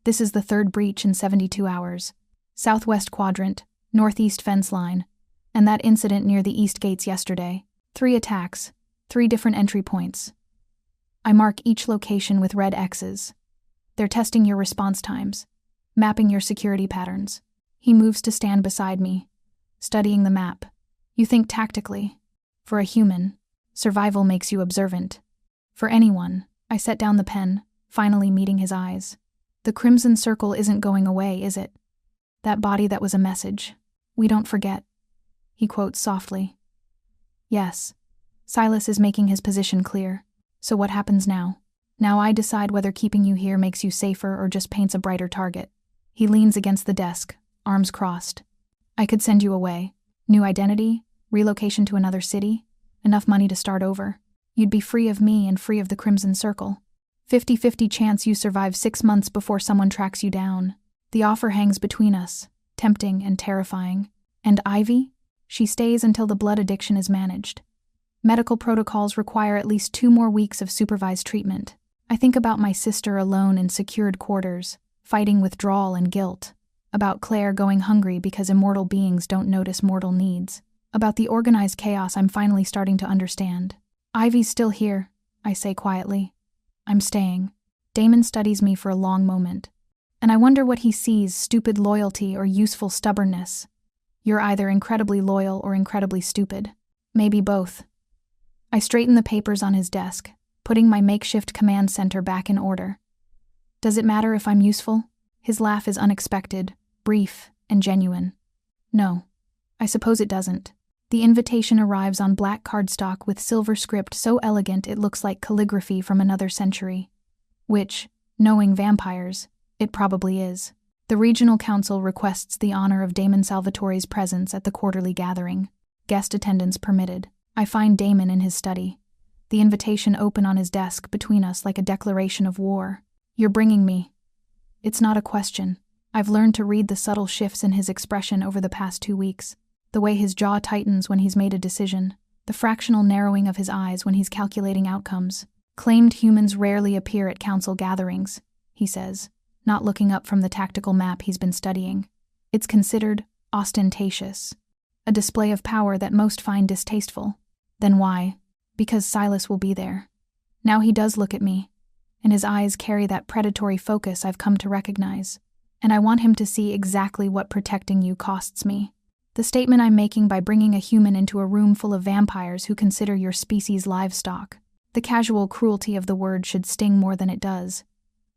This is the third breach in 72 hours. Southwest quadrant, northeast fence line, and that incident near the east gates yesterday. 3 attacks, 3 different entry points. I mark each location with red X's. They're testing your response times, mapping your security patterns. He moves to stand beside me, studying the map. You think tactically. For a human, survival makes you observant. For anyone, I set down the pen, finally meeting his eyes. The Crimson Circle isn't going away, is it? That body that was a message. We don't forget. He quotes softly. Yes. Silas is making his position clear. So what happens now? Now I decide whether keeping you here makes you safer or just paints a brighter target. He leans against the desk, arms crossed. I could send you away. New identity, relocation to another city, enough money to start over. You'd be free of me and free of the Crimson Circle. 50-50 chance you survive 6 months before someone tracks you down. The offer hangs between us, tempting and terrifying. And Ivy? She stays until the blood addiction is managed. Medical protocols require at least 2 more weeks of supervised treatment. I think about my sister alone in secured quarters, fighting withdrawal and guilt. About Claire going hungry because immortal beings don't notice mortal needs. About the organized chaos I'm finally starting to understand. Ivy's still here, I say quietly. I'm staying. Damon studies me for a long moment. And I wonder what he sees, stupid loyalty or useful stubbornness. You're either incredibly loyal or incredibly stupid. Maybe both. I straighten the papers on his desk, putting my makeshift command center back in order. Does it matter if I'm useful? His laugh is unexpected, brief, and genuine. No, I suppose it doesn't. The invitation arrives on black cardstock with silver script so elegant it looks like calligraphy from another century. Which, knowing vampires, it probably is. The regional council requests the honor of Damon Salvatore's presence at the quarterly gathering. Guest attendance permitted. I find Damon in his study. The invitation open on his desk between us like a declaration of war. You're bringing me. It's not a question. I've learned to read the subtle shifts in his expression over the past 2 weeks. The way his jaw tightens when he's made a decision. The fractional narrowing of his eyes when he's calculating outcomes. Claimed humans rarely appear at council gatherings, he says, not looking up from the tactical map he's been studying. It's considered ostentatious. a display of power that most find distasteful. Then why? Because Silas will be there. Now he does look at me, and his eyes carry that predatory focus I've come to recognize. And I want him to see exactly what protecting you costs me. The statement I'm making by bringing a human into a room full of vampires who consider your species livestock. The casual cruelty of the word should sting more than it does.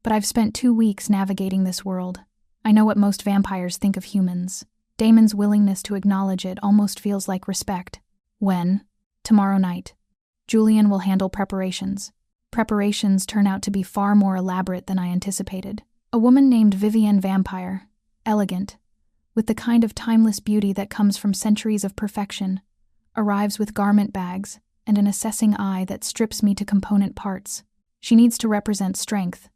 But I've spent 2 weeks navigating this world. I know what most vampires think of humans. Damon's willingness to acknowledge it almost feels like respect. When? Tomorrow night. Julian will handle preparations. Preparations turn out to be far more elaborate than I anticipated. A woman named Vivienne Vampire, elegant, with the kind of timeless beauty that comes from centuries of perfection, arrives with garment bags and an assessing eye that strips me to component parts. She needs to represent strength,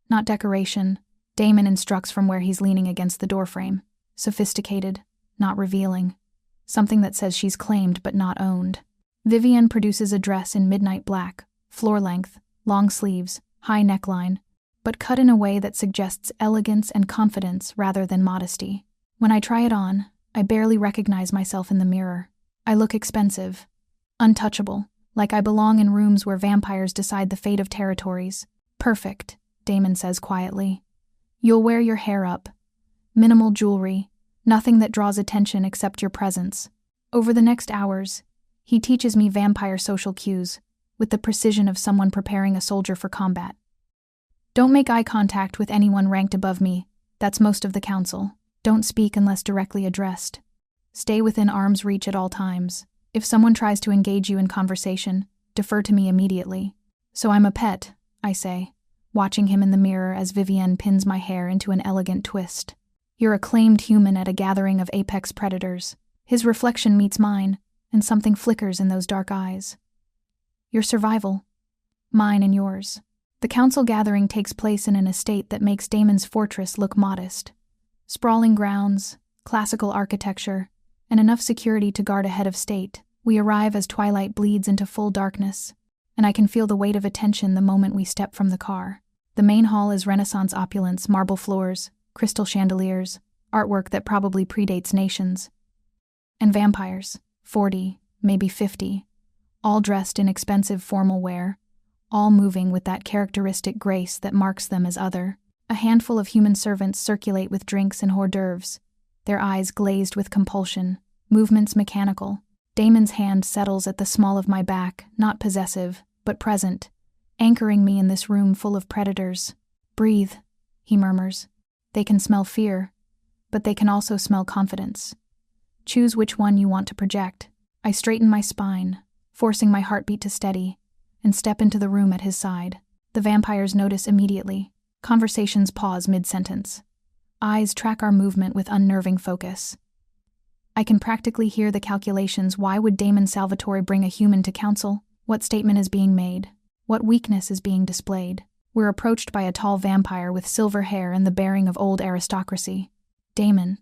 not decoration. Damon instructs from where he's leaning against the doorframe. Sophisticated, not revealing. Something that says she's claimed but not owned. Vivienne produces a dress in midnight black, floor length, long sleeves, high neckline, but cut in a way that suggests elegance and confidence rather than modesty. When I try it on, I barely recognize myself in the mirror. I look expensive, untouchable, like I belong in rooms where vampires decide the fate of territories. Perfect, Damon says quietly. You'll wear your hair up. Minimal jewelry, nothing that draws attention except your presence. Over the next hours, he teaches me vampire social cues, with the precision of someone preparing a soldier for combat. Don't make eye contact with anyone ranked above me. That's most of the council. Don't speak unless directly addressed. Stay within arm's reach at all times. If someone tries to engage you in conversation, defer to me immediately. So I'm a pet, I say, watching him in the mirror as Vivienne pins my hair into an elegant twist. You're a claimed human at a gathering of apex predators. His reflection meets mine, and something flickers in those dark eyes. Your survival. Mine and yours. The council gathering takes place in an estate that makes Damon's fortress look modest. Sprawling grounds, classical architecture, and enough security to guard a head of state. We arrive as twilight bleeds into full darkness, and I can feel the weight of attention the moment we step from the car. The main hall is Renaissance opulence, marble floors, crystal chandeliers, artwork that probably predates nations. And vampires, 40, maybe 50, all dressed in expensive formal wear, all moving with that characteristic grace that marks them as other. A handful of human servants circulate with drinks and hors d'oeuvres, their eyes glazed with compulsion, movements mechanical. Damon's hand settles at the small of my back, not possessive, but present, anchoring me in this room full of predators. Breathe, he murmurs. They can smell fear, but they can also smell confidence. Choose which one you want to project. I straighten my spine, forcing my heartbeat to steady, and step into the room at his side. The vampires notice immediately. Conversations pause mid-sentence. Eyes track our movement with unnerving focus. I can practically hear the calculations. Why would Damon Salvatore bring a human to council? What statement is being made? What weakness is being displayed? We're approached by a tall vampire with silver hair and the bearing of old aristocracy. Damon.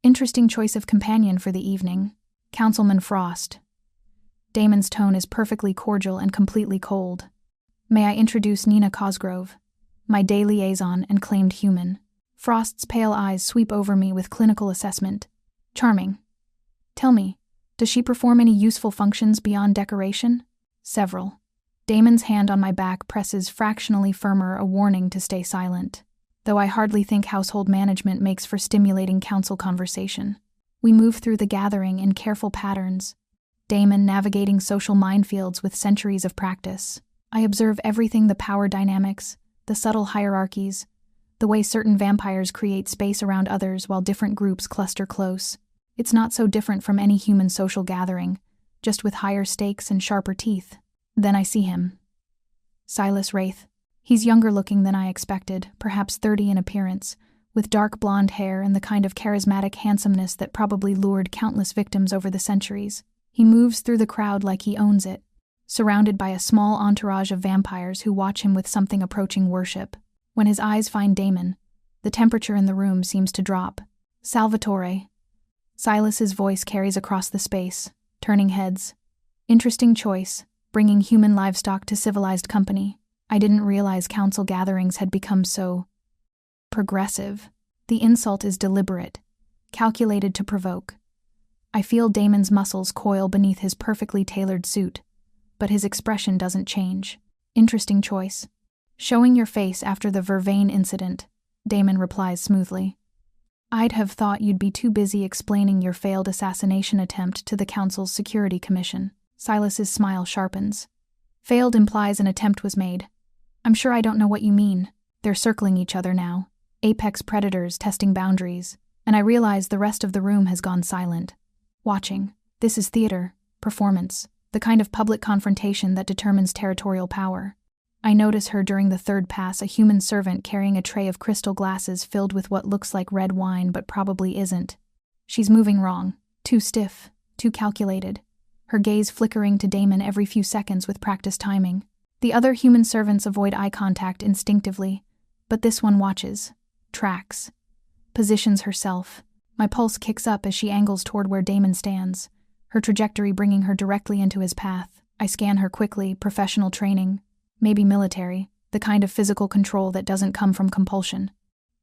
Interesting choice of companion for the evening. Councilman Frost. Damon's tone is perfectly cordial and completely cold. May I introduce Nina Cosgrove, my day liaison and claimed human. Frost's pale eyes sweep over me with clinical assessment. Charming. Tell me, does she perform any useful functions beyond decoration? Several. Damon's hand on my back presses fractionally firmer, a warning to stay silent, though I hardly think household management makes for stimulating council conversation. We move through the gathering in careful patterns, Damon navigating social minefields with centuries of practice. I observe everything: the power dynamics, the subtle hierarchies, the way certain vampires create space around others while different groups cluster close. It's not so different from any human social gathering, just with higher stakes and sharper teeth. Then I see him. Silas Wraith. He's younger looking than I expected, perhaps 30 in appearance, with dark blonde hair and the kind of charismatic handsomeness that probably lured countless victims over the centuries. He moves through the crowd like he owns it, surrounded by a small entourage of vampires who watch him with something approaching worship. When his eyes find Damon, the temperature in the room seems to drop. Salvatore. Silas's voice carries across the space, turning heads. Interesting choice, bringing human livestock to civilized company. I didn't realize council gatherings had become so progressive. The insult is deliberate, calculated to provoke. I feel Damon's muscles coil beneath his perfectly tailored suit, but his expression doesn't change. Interesting choice. Showing your face after the Vervain incident, Damon replies smoothly. I'd have thought you'd be too busy explaining your failed assassination attempt to the Council's Security Commission. Silas's smile sharpens. Failed implies an attempt was made. I'm sure I don't know what you mean. They're circling each other now, apex predators testing boundaries, and I realize the rest of the room has gone silent. Watching. This is theater, performance, the kind of public confrontation that determines territorial power. I notice her during the third pass, a human servant carrying a tray of crystal glasses filled with what looks like red wine but probably isn't. She's moving wrong, too stiff, too calculated, her gaze flickering to Damon every few seconds with practiced timing. The other human servants avoid eye contact instinctively, but this one watches, tracks, positions herself. My pulse kicks up as she angles toward where Damon stands, her trajectory bringing her directly into his path. I scan her quickly, professional training, maybe military, the kind of physical control that doesn't come from compulsion.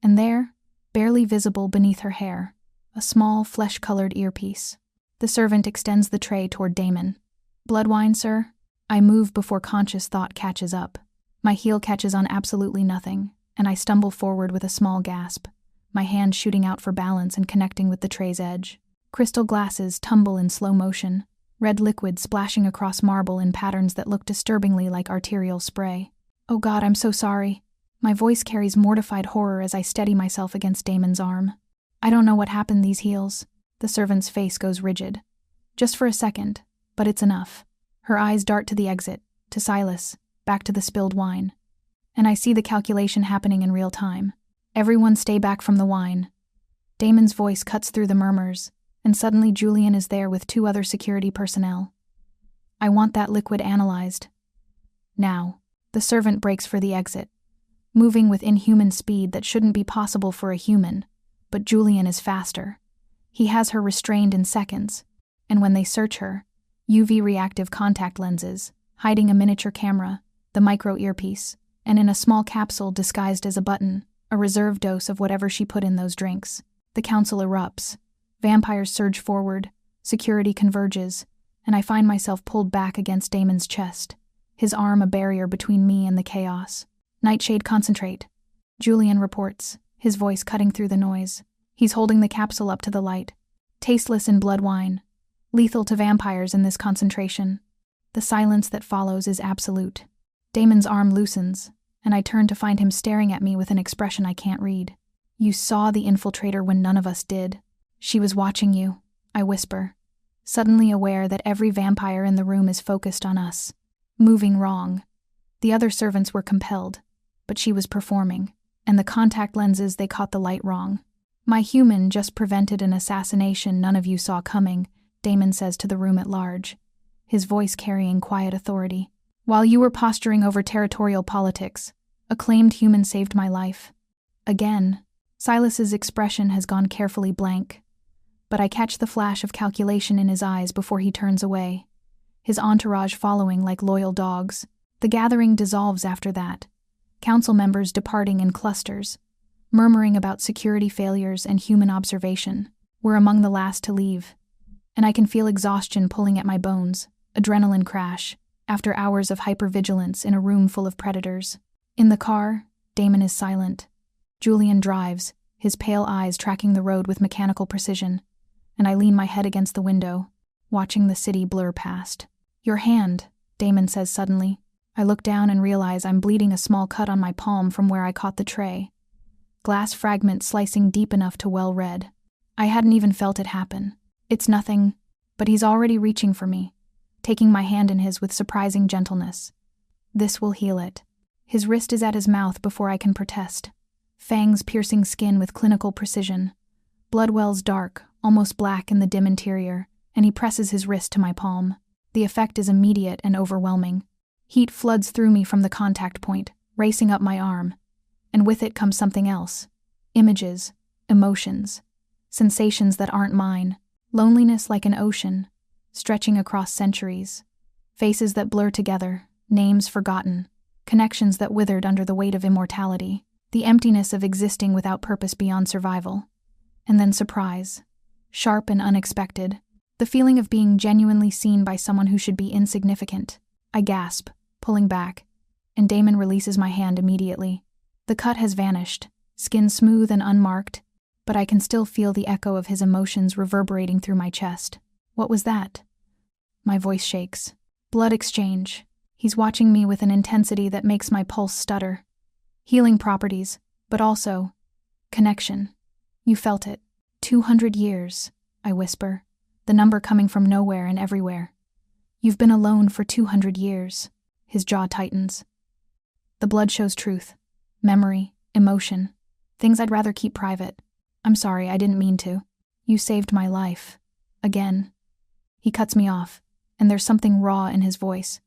And there, barely visible beneath her hair, a small, flesh-colored earpiece. The servant extends the tray toward Damon. Blood wine, sir? I move before conscious thought catches up. My heel catches on absolutely nothing, and I stumble forward with a small gasp, my hand shooting out for balance and connecting with the tray's edge. Crystal glasses tumble in slow motion, red liquid splashing across marble in patterns that look disturbingly like arterial spray. Oh God, I'm so sorry. My voice carries mortified horror as I steady myself against Damon's arm. I don't know what happened, these heels. The servant's face goes rigid. Just for a second, but it's enough. Her eyes dart to the exit, to Silas, back to the spilled wine. And I see the calculation happening in real time. Everyone stay back from the wine. Damon's voice cuts through the murmurs, and suddenly Julian is there with 2 other security personnel. I want that liquid analyzed. Now. The servant breaks for the exit, moving with inhuman speed that shouldn't be possible for a human, but Julian is faster. He has her restrained in seconds, and when they search her, UV reactive contact lenses, hiding a miniature camera, the micro earpiece, and in a small capsule disguised as a button, a reserve dose of whatever she put in those drinks. The council erupts. Vampires surge forward, security converges, and I find myself pulled back against Damon's chest, his arm a barrier between me and the chaos. Nightshade, concentrate. Julian reports, his voice cutting through the noise. He's holding the capsule up to the light. Tasteless in blood wine. Lethal to vampires in this concentration. The silence that follows is absolute. Damon's arm loosens, and I turn to find him staring at me with an expression I can't read. You saw the infiltrator when none of us did. She was watching you, I whisper, suddenly aware that every vampire in the room is focused on us. Moving wrong. The other servants were compelled, but she was performing, and the contact lenses, they caught the light wrong. My human just prevented an assassination none of you saw coming, Damon says to the room at large, his voice carrying quiet authority. While you were posturing over territorial politics, a claimed human saved my life. Again, Silas's expression has gone carefully blank, but I catch the flash of calculation in his eyes before he turns away, his entourage following like loyal dogs. The gathering dissolves after that, council members departing in clusters, murmuring about security failures and human observation. We're among the last to leave, and I can feel exhaustion pulling at my bones, adrenaline crash, after hours of hypervigilance in a room full of predators. In the car, Damon is silent. Julian drives, his pale eyes tracking the road with mechanical precision, and I lean my head against the window, watching the city blur past. Your hand, Damon says suddenly. I look down and realize I'm bleeding a small cut on my palm from where I caught the tray. Glass fragment slicing deep enough to well red. I hadn't even felt it happen. It's nothing, but he's already reaching for me, taking my hand in his with surprising gentleness. This will heal it. His wrist is at his mouth before I can protest. Fangs piercing skin with clinical precision. Blood wells dark, almost black in the dim interior, and he presses his wrist to my palm. The effect is immediate and overwhelming. Heat floods through me from the contact point, racing up my arm. And with it comes something else. Images, emotions, sensations that aren't mine. Loneliness like an ocean, stretching across centuries. Faces that blur together, names forgotten, connections that withered under the weight of immortality. The emptiness of existing without purpose beyond survival. And then surprise, sharp and unexpected. The feeling of being genuinely seen by someone who should be insignificant. I gasp, pulling back, and Damon releases my hand immediately. The cut has vanished, skin smooth and unmarked, but I can still feel the echo of his emotions reverberating through my chest. What was that? My voice shakes. Blood exchange. He's watching me with an intensity that makes my pulse stutter. Healing properties, but also connection. You felt it. 200 years, I whisper, the number coming from nowhere and everywhere. You've been alone for 200 years. His jaw tightens. The blood shows truth, memory, emotion, things I'd rather keep private. I'm sorry, I didn't mean to. You saved my life. Again. He cuts me off, and there's something raw in his voice.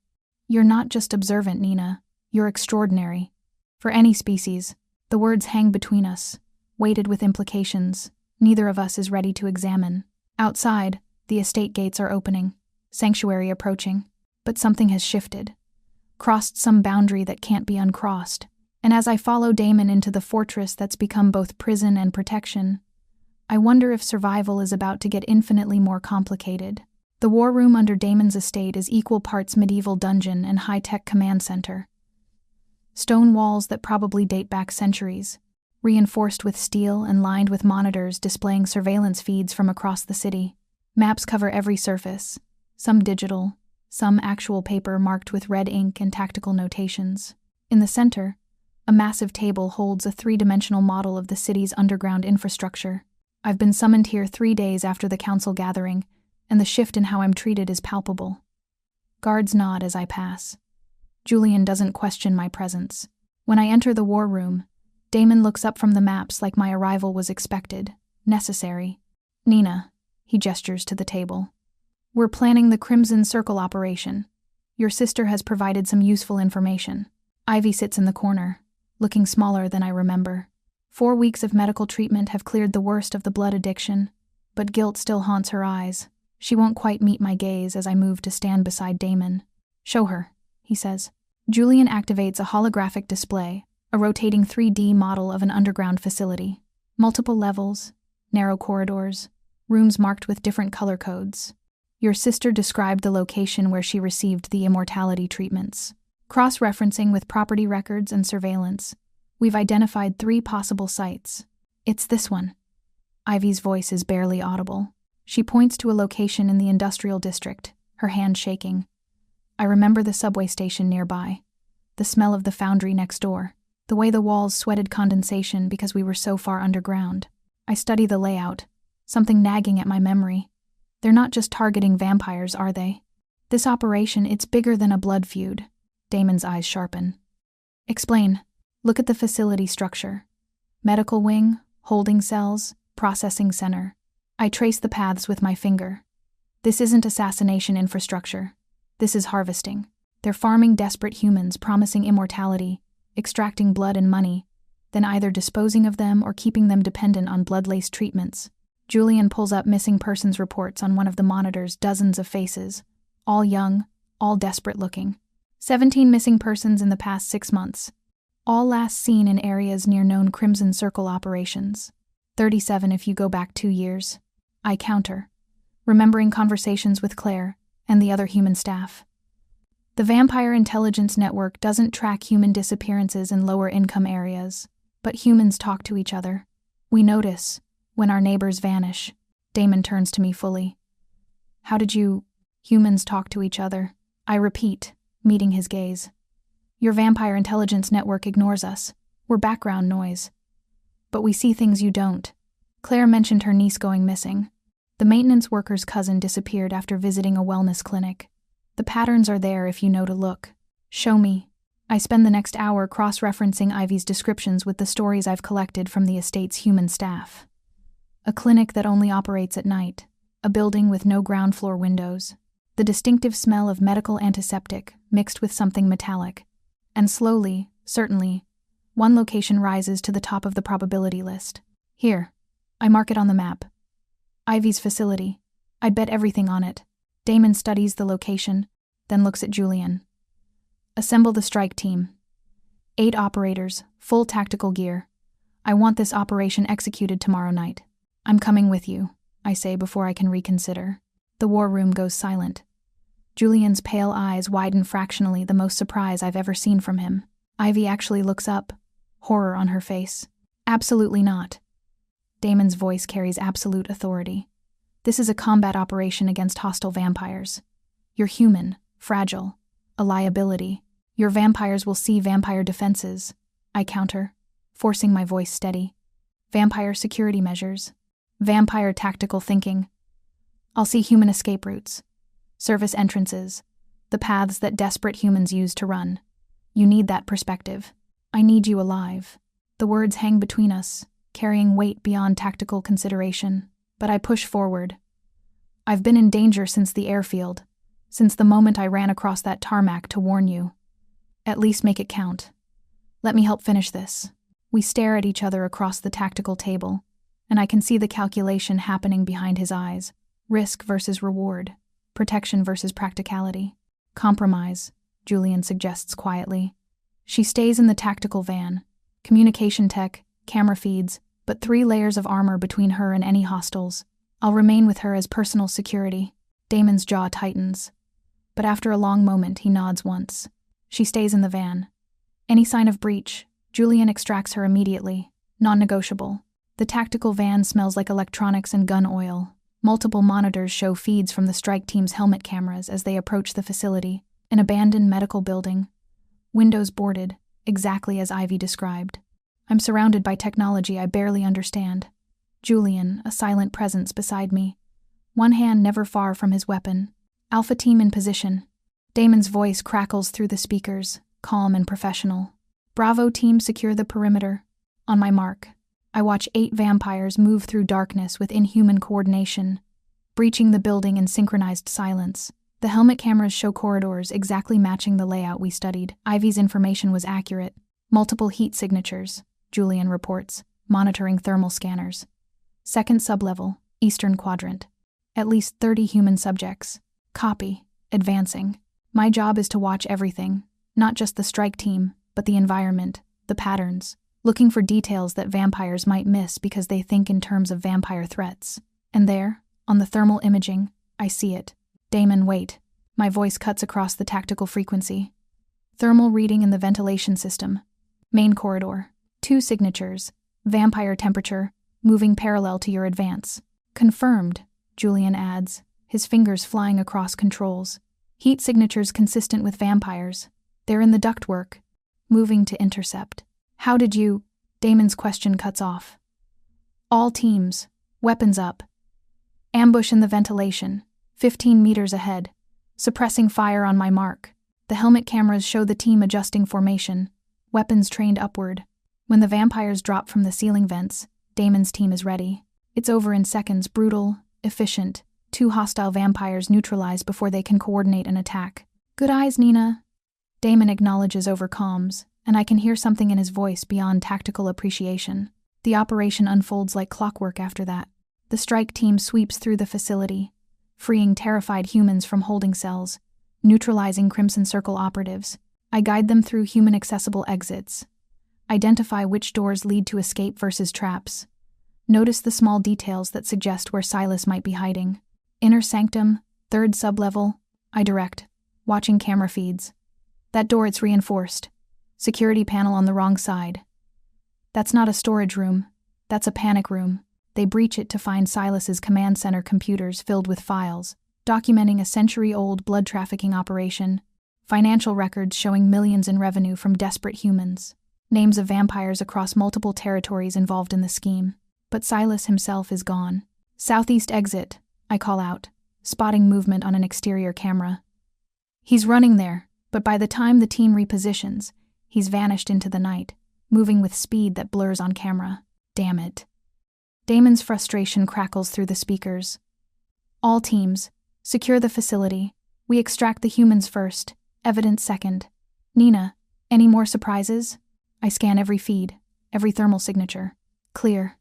You're not just observant, Nina. You're extraordinary. For any species, the words hang between us, weighted with implications neither of us is ready to examine. Outside, the estate gates are opening, sanctuary approaching, but something has shifted, crossed some boundary that can't be uncrossed. And as I follow Damon into the fortress that's become both prison and protection, I wonder if survival is about to get infinitely more complicated. The war room under Damon's estate is equal parts medieval dungeon and high-tech command center. Stone walls that probably date back centuries, reinforced with steel and lined with monitors displaying surveillance feeds from across the city. Maps cover every surface, some digital, some actual paper marked with red ink and tactical notations. In the center, a massive table holds a three-dimensional model of the city's underground infrastructure. I've been summoned here 3 days after the council gathering, and the shift in how I'm treated is palpable. Guards nod as I pass. Julian doesn't question my presence. When I enter the war room, Damon looks up from the maps like my arrival was expected, necessary. Nina, he gestures to the table. We're planning the Crimson Circle operation. Your sister has provided some useful information. Ivy sits in the corner, looking smaller than I remember. 4 weeks of medical treatment have cleared the worst of the blood addiction, but guilt still haunts her eyes. She won't quite meet my gaze as I move to stand beside Damon. Show her, he says. Julian activates a holographic display, a rotating 3D model of an underground facility. Multiple levels, narrow corridors, rooms marked with different color codes. Your sister described the location where she received the immortality treatments. Cross-referencing with property records and surveillance, we've identified 3 possible sites. It's this one. Ivy's voice is barely audible. She points to a location in the industrial district, her hand shaking. I remember the subway station nearby, the smell of the foundry next door, the way the walls sweated condensation because we were so far underground. I study the layout, something nagging at my memory. They're not just targeting vampires, are they? This operation, it's bigger than a blood feud. Damon's eyes sharpen. Explain. Look at the facility structure. Medical wing, holding cells, processing center. I trace the paths with my finger. This isn't assassination infrastructure. This is harvesting. They're farming desperate humans, promising immortality, extracting blood and money, then either disposing of them or keeping them dependent on blood-laced treatments. Julian pulls up missing persons reports on one of the monitors, dozens of faces, all young, all desperate-looking. 17 missing persons in the past 6 months, all last seen in areas near known Crimson Circle operations. 37 if you go back 2 years. I counter, remembering conversations with Claire and the other human staff. The Vampire Intelligence Network doesn't track human disappearances in lower-income areas, but humans talk to each other. We notice when our neighbors vanish. Damon turns to me fully. How did you humans talk to each other? I repeat, meeting his gaze. Your Vampire Intelligence Network ignores us. We're background noise. But we see things you don't. Claire mentioned her niece going missing. The maintenance worker's cousin disappeared after visiting a wellness clinic. The patterns are there if you know to look. Show me. I spend the next hour cross-referencing Ivy's descriptions with the stories I've collected from the estate's human staff. A clinic that only operates at night, a building with no ground floor windows, the distinctive smell of medical antiseptic mixed with something metallic. And slowly, certainly, one location rises to the top of the probability list. Here, I mark it on the map. Ivy's facility. I'd bet everything on it. Damon studies the location, then looks at Julian. Assemble the strike team. 8 operators, full tactical gear. I want this operation executed tomorrow night. I'm coming with you, I say before I can reconsider. The war room goes silent. Julian's pale eyes widen fractionally, the most surprise I've ever seen from him. Ivy actually looks up, horror on her face. Absolutely not. Damon's voice carries absolute authority. This is a combat operation against hostile vampires. You're human, fragile, a liability. Your vampires will see vampire defenses, I counter, forcing my voice steady. Vampire security measures. Vampire tactical thinking. I'll see human escape routes. Service entrances. The paths that desperate humans use to run. You need that perspective. I need you alive. The words hang between us, carrying weight beyond tactical consideration, but I push forward. I've been in danger since the airfield, since the moment I ran across that tarmac to warn you. At least make it count. Let me help finish this. We stare at each other across the tactical table, and I can see the calculation happening behind his eyes. Risk versus reward. Protection versus practicality. Compromise, Julian suggests quietly. She stays in the tactical van. Communication tech, camera feeds, but 3 layers of armor between her and any hostiles. I'll remain with her as personal security. Damon's jaw tightens. But after a long moment, he nods once. She stays in the van. Any sign of breach, Julian extracts her immediately. Non-negotiable. The tactical van smells like electronics and gun oil. Multiple monitors show feeds from the strike team's helmet cameras as they approach the facility, an abandoned medical building. Windows boarded, exactly as Ivy described. I'm surrounded by technology I barely understand. Julian, a silent presence beside me. One hand never far from his weapon. Alpha team in position. Damon's voice crackles through the speakers, calm and professional. Bravo team secure the perimeter. On my mark. I watch 8 vampires move through darkness with inhuman coordination, breaching the building in synchronized silence. The helmet cameras show corridors exactly matching the layout we studied. Ivy's information was accurate. Multiple heat signatures, Julian reports, monitoring thermal scanners. Second sublevel, eastern quadrant. At least 30 human subjects. Copy. Advancing. My job is to watch everything, not just the strike team, but the environment, the patterns. Looking for details that vampires might miss because they think in terms of vampire threats. And there, on the thermal imaging, I see it. Damon, wait. My voice cuts across the tactical frequency. Thermal reading in the ventilation system. Main corridor. 2 signatures. Vampire temperature, moving parallel to your advance. Confirmed, Julian adds, his fingers flying across controls. Heat signatures consistent with vampires. They're in the ductwork. Moving to intercept. How did you? Damon's question cuts off. All teams, weapons up. Ambush in the ventilation, 15 meters ahead. Suppressing fire on my mark. The helmet cameras show the team adjusting formation, weapons trained upward. When the vampires drop from the ceiling vents, Damon's team is ready. It's over in seconds, brutal, efficient. 2 hostile vampires neutralized before they can coordinate an attack. Good eyes, Nina. Damon acknowledges over comms, and I can hear something in his voice beyond tactical appreciation. The operation unfolds like clockwork after that. The strike team sweeps through the facility, freeing terrified humans from holding cells, neutralizing Crimson Circle operatives. I guide them through human-accessible exits. Identify which doors lead to escape versus traps. Notice the small details that suggest where Silas might be hiding. Inner sanctum, 3rd sublevel. I direct, watching camera feeds. That door, it's reinforced. Security panel on the wrong side. That's not a storage room. That's a panic room. They breach it to find Silas's command center computers filled with files, documenting a century-old blood trafficking operation, financial records showing millions in revenue from desperate humans, names of vampires across multiple territories involved in the scheme. But Silas himself is gone. Southeast exit, I call out, spotting movement on an exterior camera. He's running there, but by the time the team repositions, he's vanished into the night, moving with speed that blurs on camera. Damn it. Damon's frustration crackles through the speakers. All teams, secure the facility. We extract the humans first, evidence second. Nina, any more surprises? I scan every feed, every thermal signature. Clear.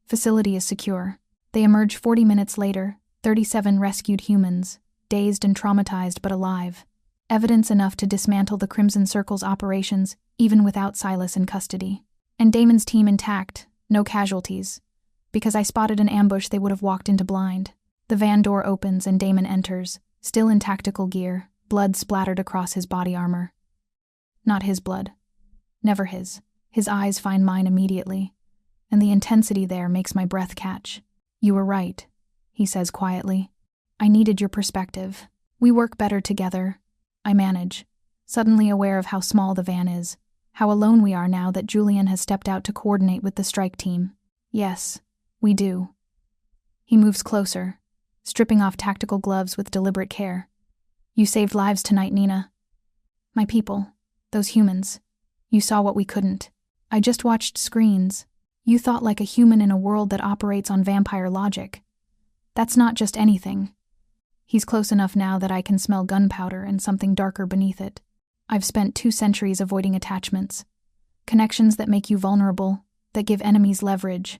Facility is secure. They emerge 40 minutes later, 37 rescued humans, dazed and traumatized but alive. Evidence enough to dismantle the Crimson Circle's operations, even without Silas in custody. And Damon's team intact, no casualties. Because I spotted an ambush they would have walked into blind. The van door opens and Damon enters, still in tactical gear, blood splattered across his body armor. Not his blood. Never his. His eyes find mine immediately, and the intensity there makes my breath catch. "You were right," he says quietly. "I needed your perspective. We work better together." I manage, suddenly aware of how small the van is, how alone we are now that Julian has stepped out to coordinate with the strike team. "Yes, we do." He moves closer, stripping off tactical gloves with deliberate care. "You saved lives tonight, Nina. My people, those humans. You saw what we couldn't. I just watched screens. You thought like a human in a world that operates on vampire logic. That's not just anything." He's close enough now that I can smell gunpowder and something darker beneath it. "I've spent 2 centuries avoiding attachments. Connections that make you vulnerable, that give enemies leverage.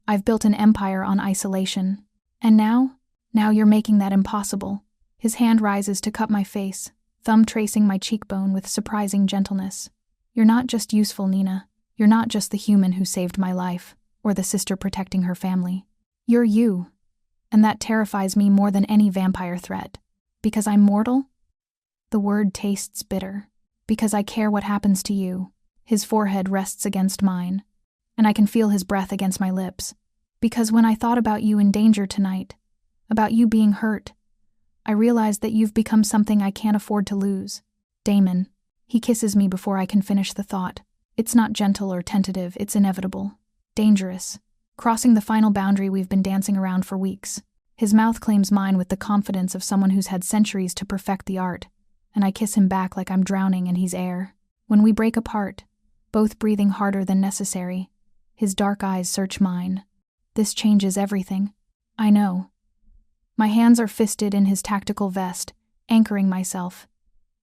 I've built an empire on isolation. And now you're making that impossible." His hand rises to cup my face, thumb tracing my cheekbone with surprising gentleness. "You're not just useful, Nina. You're not just the human who saved my life, or the sister protecting her family. You're you. And that terrifies me more than any vampire threat. Because I'm mortal?" The word tastes bitter. "Because I care what happens to you." His forehead rests against mine, and I can feel his breath against my lips. "Because when I thought about you in danger tonight, about you being hurt, I realized that you've become something I can't afford to lose." "Damon." He kisses me before I can finish the thought. It's not gentle or tentative, it's inevitable. Dangerous. Crossing the final boundary we've been dancing around for weeks. His mouth claims mine with the confidence of someone who's had centuries to perfect the art, and I kiss him back like I'm drowning and he's air. When we break apart, both breathing harder than necessary, his dark eyes search mine. This changes everything. I know. My hands are fisted in his tactical vest, anchoring myself.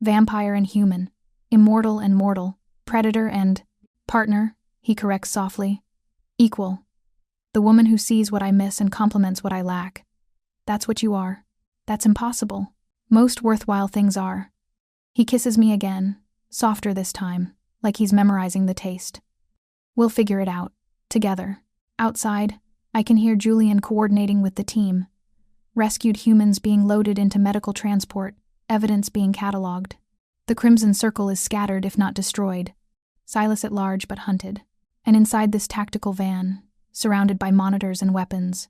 Vampire and human. Immortal and mortal. Predator and partner, he corrects softly. Equal. The woman who sees what I miss and complements what I lack. That's what you are. That's impossible. Most worthwhile things are. He kisses me again, softer this time, like he's memorizing the taste. We'll figure it out, together. Outside, I can hear Julian coordinating with the team. Rescued humans being loaded into medical transport, evidence being catalogued. The Crimson Circle is scattered if not destroyed. Silas at large but hunted. And inside this tactical van, surrounded by monitors and weapons,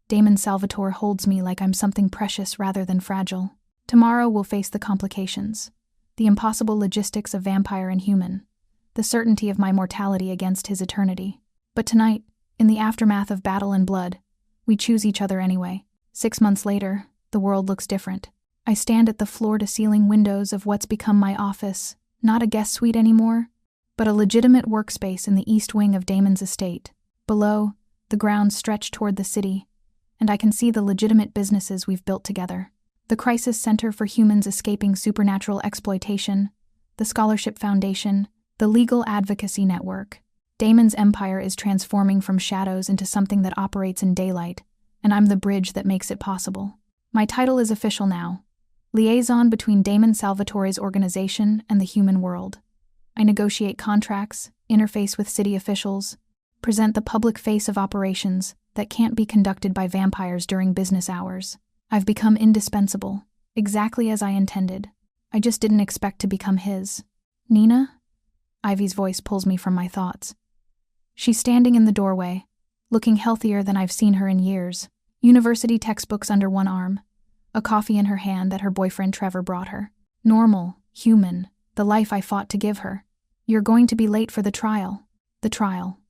Damon Salvatore holds me like I'm something precious rather than fragile. Tomorrow we'll face the complications. The impossible logistics of vampire and human. The certainty of my mortality against his eternity. But tonight, in the aftermath of battle and blood, we choose each other anyway. 6 months later, the world looks different. I stand at the floor-to-ceiling windows of what's become my office, not a guest suite anymore, but a legitimate workspace in the east wing of Damon's estate. Below, the grounds stretch toward the city, and I can see the legitimate businesses we've built together. The Crisis Center for Humans Escaping Supernatural Exploitation, the Scholarship Foundation, the Legal Advocacy Network. Damon's empire is transforming from shadows into something that operates in daylight, and I'm the bridge that makes it possible. My title is official now. Liaison between Damon Salvatore's organization and the human world. I negotiate contracts, interface with city officials, present the public face of operations that can't be conducted by vampires during business hours. I've become indispensable, exactly as I intended. I just didn't expect to become his. "Nina?" Ivy's voice pulls me from my thoughts. She's standing in the doorway, looking healthier than I've seen her in years. University textbooks under one arm, a coffee in her hand that her boyfriend Trevor brought her. Normal, human, the life I fought to give her. "You're going to be late for the trial." The trial.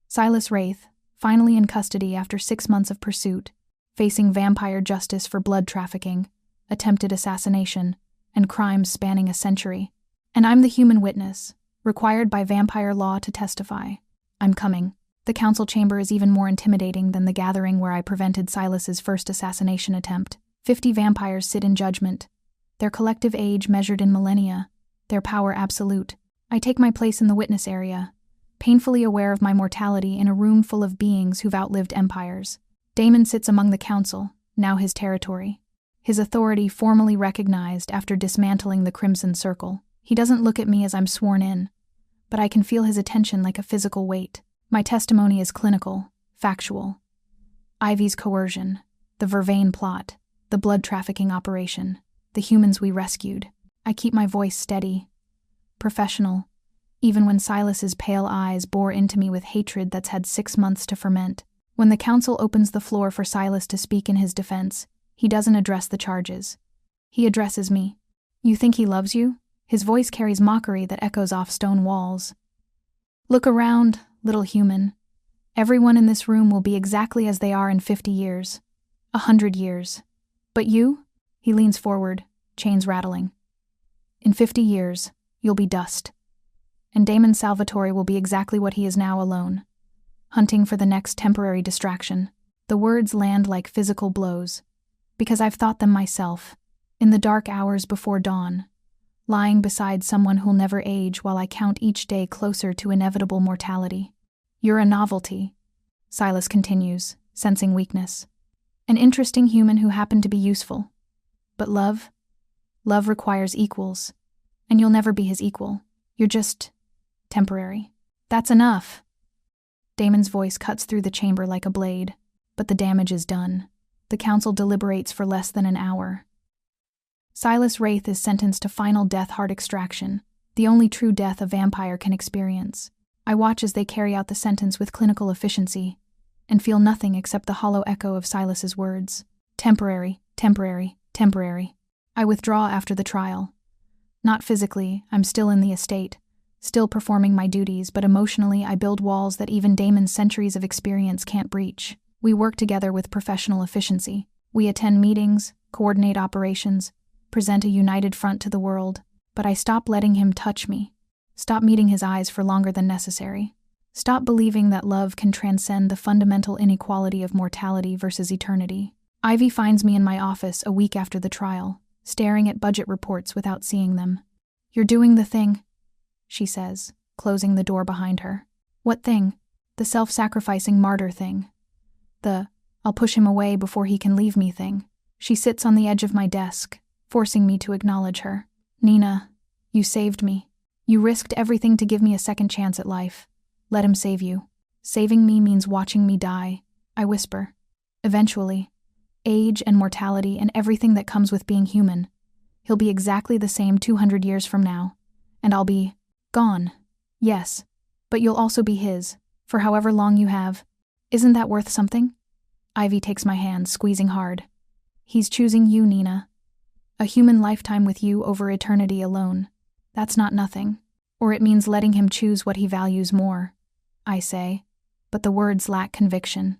Silas Wraith, finally in custody after 6 months of pursuit, facing vampire justice for blood trafficking, attempted assassination, and crimes spanning a century. And I'm the human witness, required by vampire law to testify. I'm coming. The council chamber is even more intimidating than the gathering where I prevented Silas's first assassination attempt. 50 vampires sit in judgment, their collective age measured in millennia, their power absolute. I take my place in the witness area, painfully aware of my mortality in a room full of beings who've outlived empires. Damon sits among the council, now his territory. His authority formally recognized after dismantling the Crimson Circle. He doesn't look at me as I'm sworn in, but I can feel his attention like a physical weight. My testimony is clinical, factual. Ivy's coercion, The Vervain plot, the blood trafficking operation, the humans we rescued. I keep my voice steady, professional, even when Silas's pale eyes bore into me with hatred that's had 6 months to ferment. When the counsel opens the floor for Silas to speak in his defense, he doesn't address the charges. He addresses me. You think he loves you? His voice carries mockery that echoes off stone walls. Look around, little human. Everyone in this room will be exactly as they are in 50 years. 100 years. But you? He leans forward, chains rattling. In 50 years, you'll be dust. And Damon Salvatore will be exactly what he is now, alone, hunting for the next temporary distraction. The words land like physical blows, because I've thought them myself, in the dark hours before dawn, lying beside someone who'll never age while I count each day closer to inevitable mortality. You're a novelty, Silas continues, sensing weakness. An interesting human who happened to be useful. But love requires equals, and you'll never be his equal. You're just temporary. That's enough. Damon's voice cuts through the chamber like a blade, but the damage is done. The council deliberates for less than an hour. Silas Wraith is sentenced to final death heart extraction, the only true death a vampire can experience. I watch as they carry out the sentence with clinical efficiency, and feel nothing except the hollow echo of Silas's words. Temporary, temporary, temporary. I withdraw after the trial. Not physically, I'm still in the estate, still performing my duties, but emotionally I build walls that even Damon's centuries of experience can't breach. We work together with professional efficiency. We attend meetings, coordinate operations, present a united front to the world, but I stop letting him touch me. Stop meeting his eyes for longer than necessary. Stop believing that love can transcend the fundamental inequality of mortality versus eternity. Ivy finds me in my office a week after the trial, staring at budget reports without seeing them. You're doing the thing, she says, closing the door behind her. What thing? The self-sacrificing martyr thing. The, I'll push him away before he can leave me thing. She sits on the edge of my desk, forcing me to acknowledge her. Nina, you saved me. You risked everything to give me a second chance at life. Let him save you. Saving me means watching me die, I whisper. Eventually, age and mortality and everything that comes with being human. He'll be exactly the same 200 years from now, and I'll be gone. Yes, but you'll also be his, for however long you have. Isn't that worth something? Ivy takes my hand, squeezing hard. He's choosing you, Nina. A human lifetime with you over eternity alone. That's not nothing. Or it means letting him choose what he values more, I say, but the words lack conviction.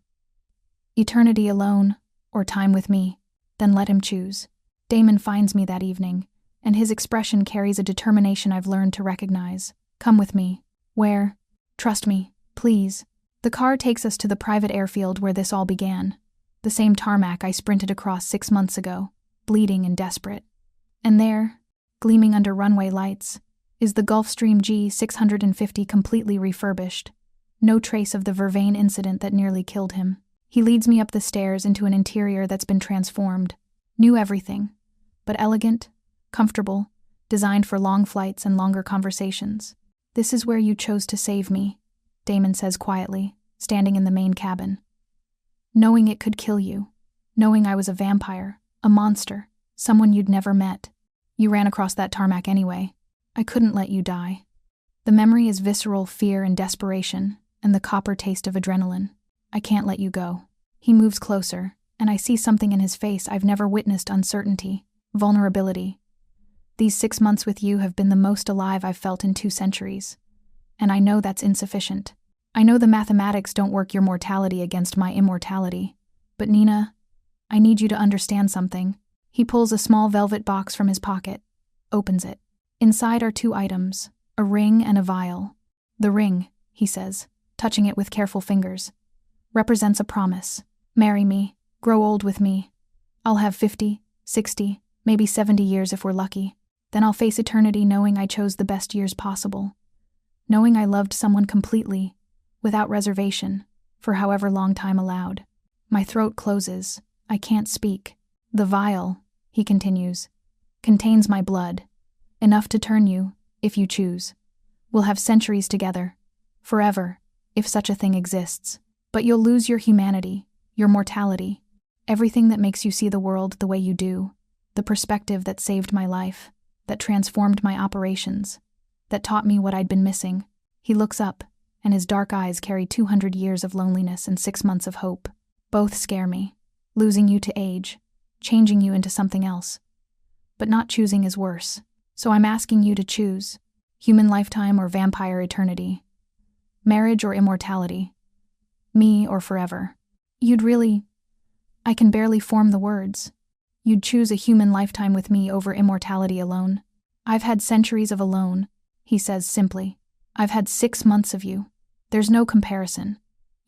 Eternity alone, or time with me, then let him choose. Damon finds me that evening, and his expression carries a determination I've learned to recognize. Come with me. Where? Trust me, please. The car takes us to the private airfield where this all began. The same tarmac I sprinted across 6 months ago, bleeding and desperate. And there, gleaming under runway lights, is the Gulfstream G650 completely refurbished. No trace of the Vervain incident that nearly killed him. He leads me up the stairs into an interior that's been transformed. New everything, but elegant, comfortable, designed for long flights and longer conversations. This is where you chose to save me, Damon says quietly, standing in the main cabin. Knowing it could kill you. Knowing I was a vampire, a monster, someone you'd never met. You ran across that tarmac anyway. I couldn't let you die. The memory is visceral fear and desperation, and the copper taste of adrenaline. I can't let you go. He moves closer, and I see something in his face I've never witnessed: uncertainty, vulnerability. These 6 months with you have been the most alive I've felt in 2 centuries. And I know that's insufficient. I know the mathematics don't work your mortality against my immortality. But Nina, I need you to understand something. He pulls a small velvet box from his pocket, opens it. Inside are 2 items, a ring and a vial. The ring, he says, touching it with careful fingers, represents a promise. Marry me, grow old with me. I'll have 50, 60, maybe 70 years if we're lucky. Then I'll face eternity knowing I chose the best years possible. Knowing I loved someone completely, without reservation, for however long time allowed. My throat closes. I can't speak. The vial, he continues, contains my blood. Enough to turn you, if you choose. We'll have centuries together. Forever, if such a thing exists. But you'll lose your humanity, your mortality. Everything that makes you see the world the way you do. The perspective that saved my life, that transformed my operations, that taught me what I'd been missing. He looks up, and his dark eyes carry 200 years of loneliness and 6 months of hope. Both scare me. Losing you to age, changing you into something else. But not choosing is worse. So I'm asking you to choose. Human lifetime or vampire eternity. Marriage or immortality. Me or forever. You'd really... I can barely form the words. You'd choose a human lifetime with me over immortality alone. I've had centuries of alone, he says simply. I've had 6 months of you. There's no comparison.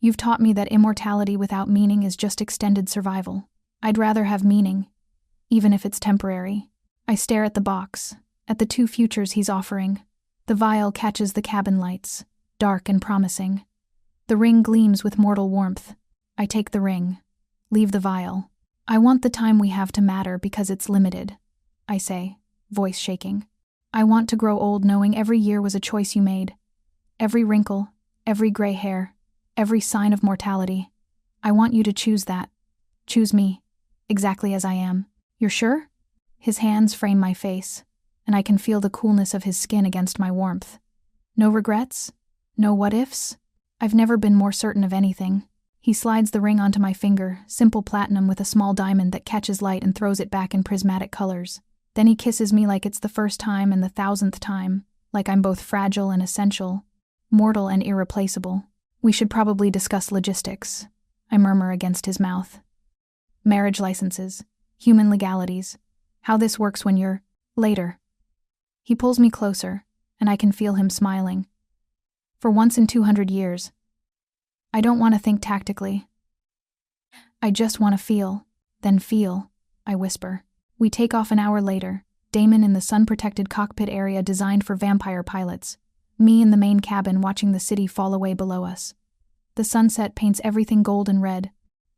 You've taught me that immortality without meaning is just extended survival. I'd rather have meaning, even if it's temporary. I stare at the box, at the 2 futures he's offering. The vial catches the cabin lights, dark and promising. The ring gleams with mortal warmth. I take the ring, leave the vial. I want the time we have to matter because it's limited, I say, voice shaking. I want to grow old knowing every year was a choice you made. Every wrinkle, every gray hair, every sign of mortality. I want you to choose that. Choose me, exactly as I am. You're sure? His hands frame my face, and I can feel the coolness of his skin against my warmth. No regrets? No what-ifs? I've never been more certain of anything. He slides the ring onto my finger, simple platinum with a small diamond that catches light and throws it back in prismatic colors. Then he kisses me like it's the first time and the 1000th time, like I'm both fragile and essential, mortal and irreplaceable. We should probably discuss logistics, I murmur against his mouth. Marriage licenses, human legalities, how this works when you're... later. He pulls me closer, and I can feel him smiling. For once in 200 years, I don't want to think tactically. I just want to feel, then feel, I whisper. We take off an hour later, Damon in the sun-protected cockpit area designed for vampire pilots, me in the main cabin watching the city fall away below us. The sunset paints everything gold and red,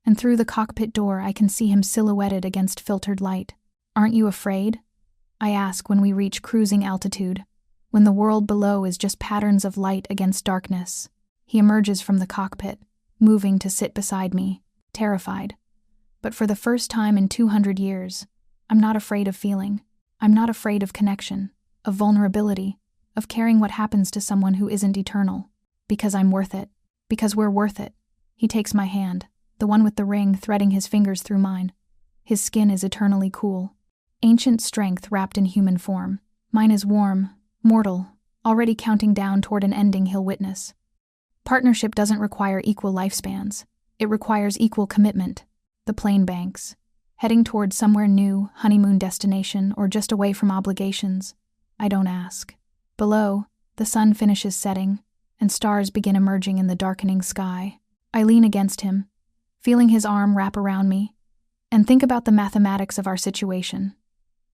and through the cockpit door I can see him silhouetted against filtered light. Aren't you afraid? I ask when we reach cruising altitude, when the world below is just patterns of light against darkness. He emerges from the cockpit, moving to sit beside me, terrified. But for the first time in 200 years, I'm not afraid of feeling. I'm not afraid of connection, of vulnerability, of caring what happens to someone who isn't eternal. Because I'm worth it. Because we're worth it. He takes my hand, the one with the ring threading his fingers through mine. His skin is eternally cool. Ancient strength wrapped in human form. Mine is warm, mortal, already counting down toward an ending he'll witness. Partnership doesn't require equal lifespans. It requires equal commitment. The plane banks, heading toward somewhere new, honeymoon destination, or just away from obligations. I don't ask. Below, the sun finishes setting, and stars begin emerging in the darkening sky. I lean against him, feeling his arm wrap around me, and think about the mathematics of our situation.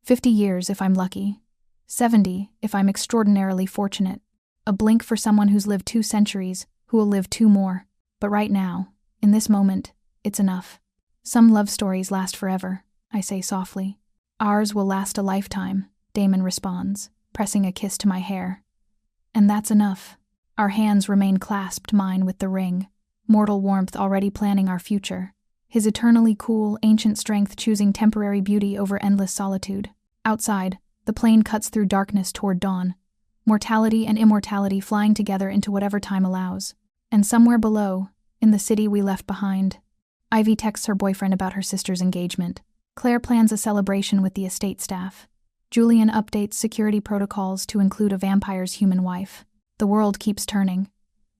50 years if I'm lucky. 70 if I'm extraordinarily fortunate. A blink for someone who's lived 2 centuries, who will live 2 more. But right now, in this moment, it's enough. Some love stories last forever, I say softly. Ours will last a lifetime, Damon responds, pressing a kiss to my hair. And that's enough. Our hands remain clasped, mine with the ring, mortal warmth already planning our future. His eternally cool, ancient strength choosing temporary beauty over endless solitude. Outside, the plane cuts through darkness toward dawn, mortality and immortality flying together into whatever time allows. And somewhere below, in the city we left behind, Ivy texts her boyfriend about her sister's engagement. Claire plans a celebration with the estate staff. Julian updates security protocols to include a vampire's human wife. The world keeps turning.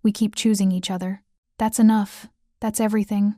We keep choosing each other. That's enough. That's everything.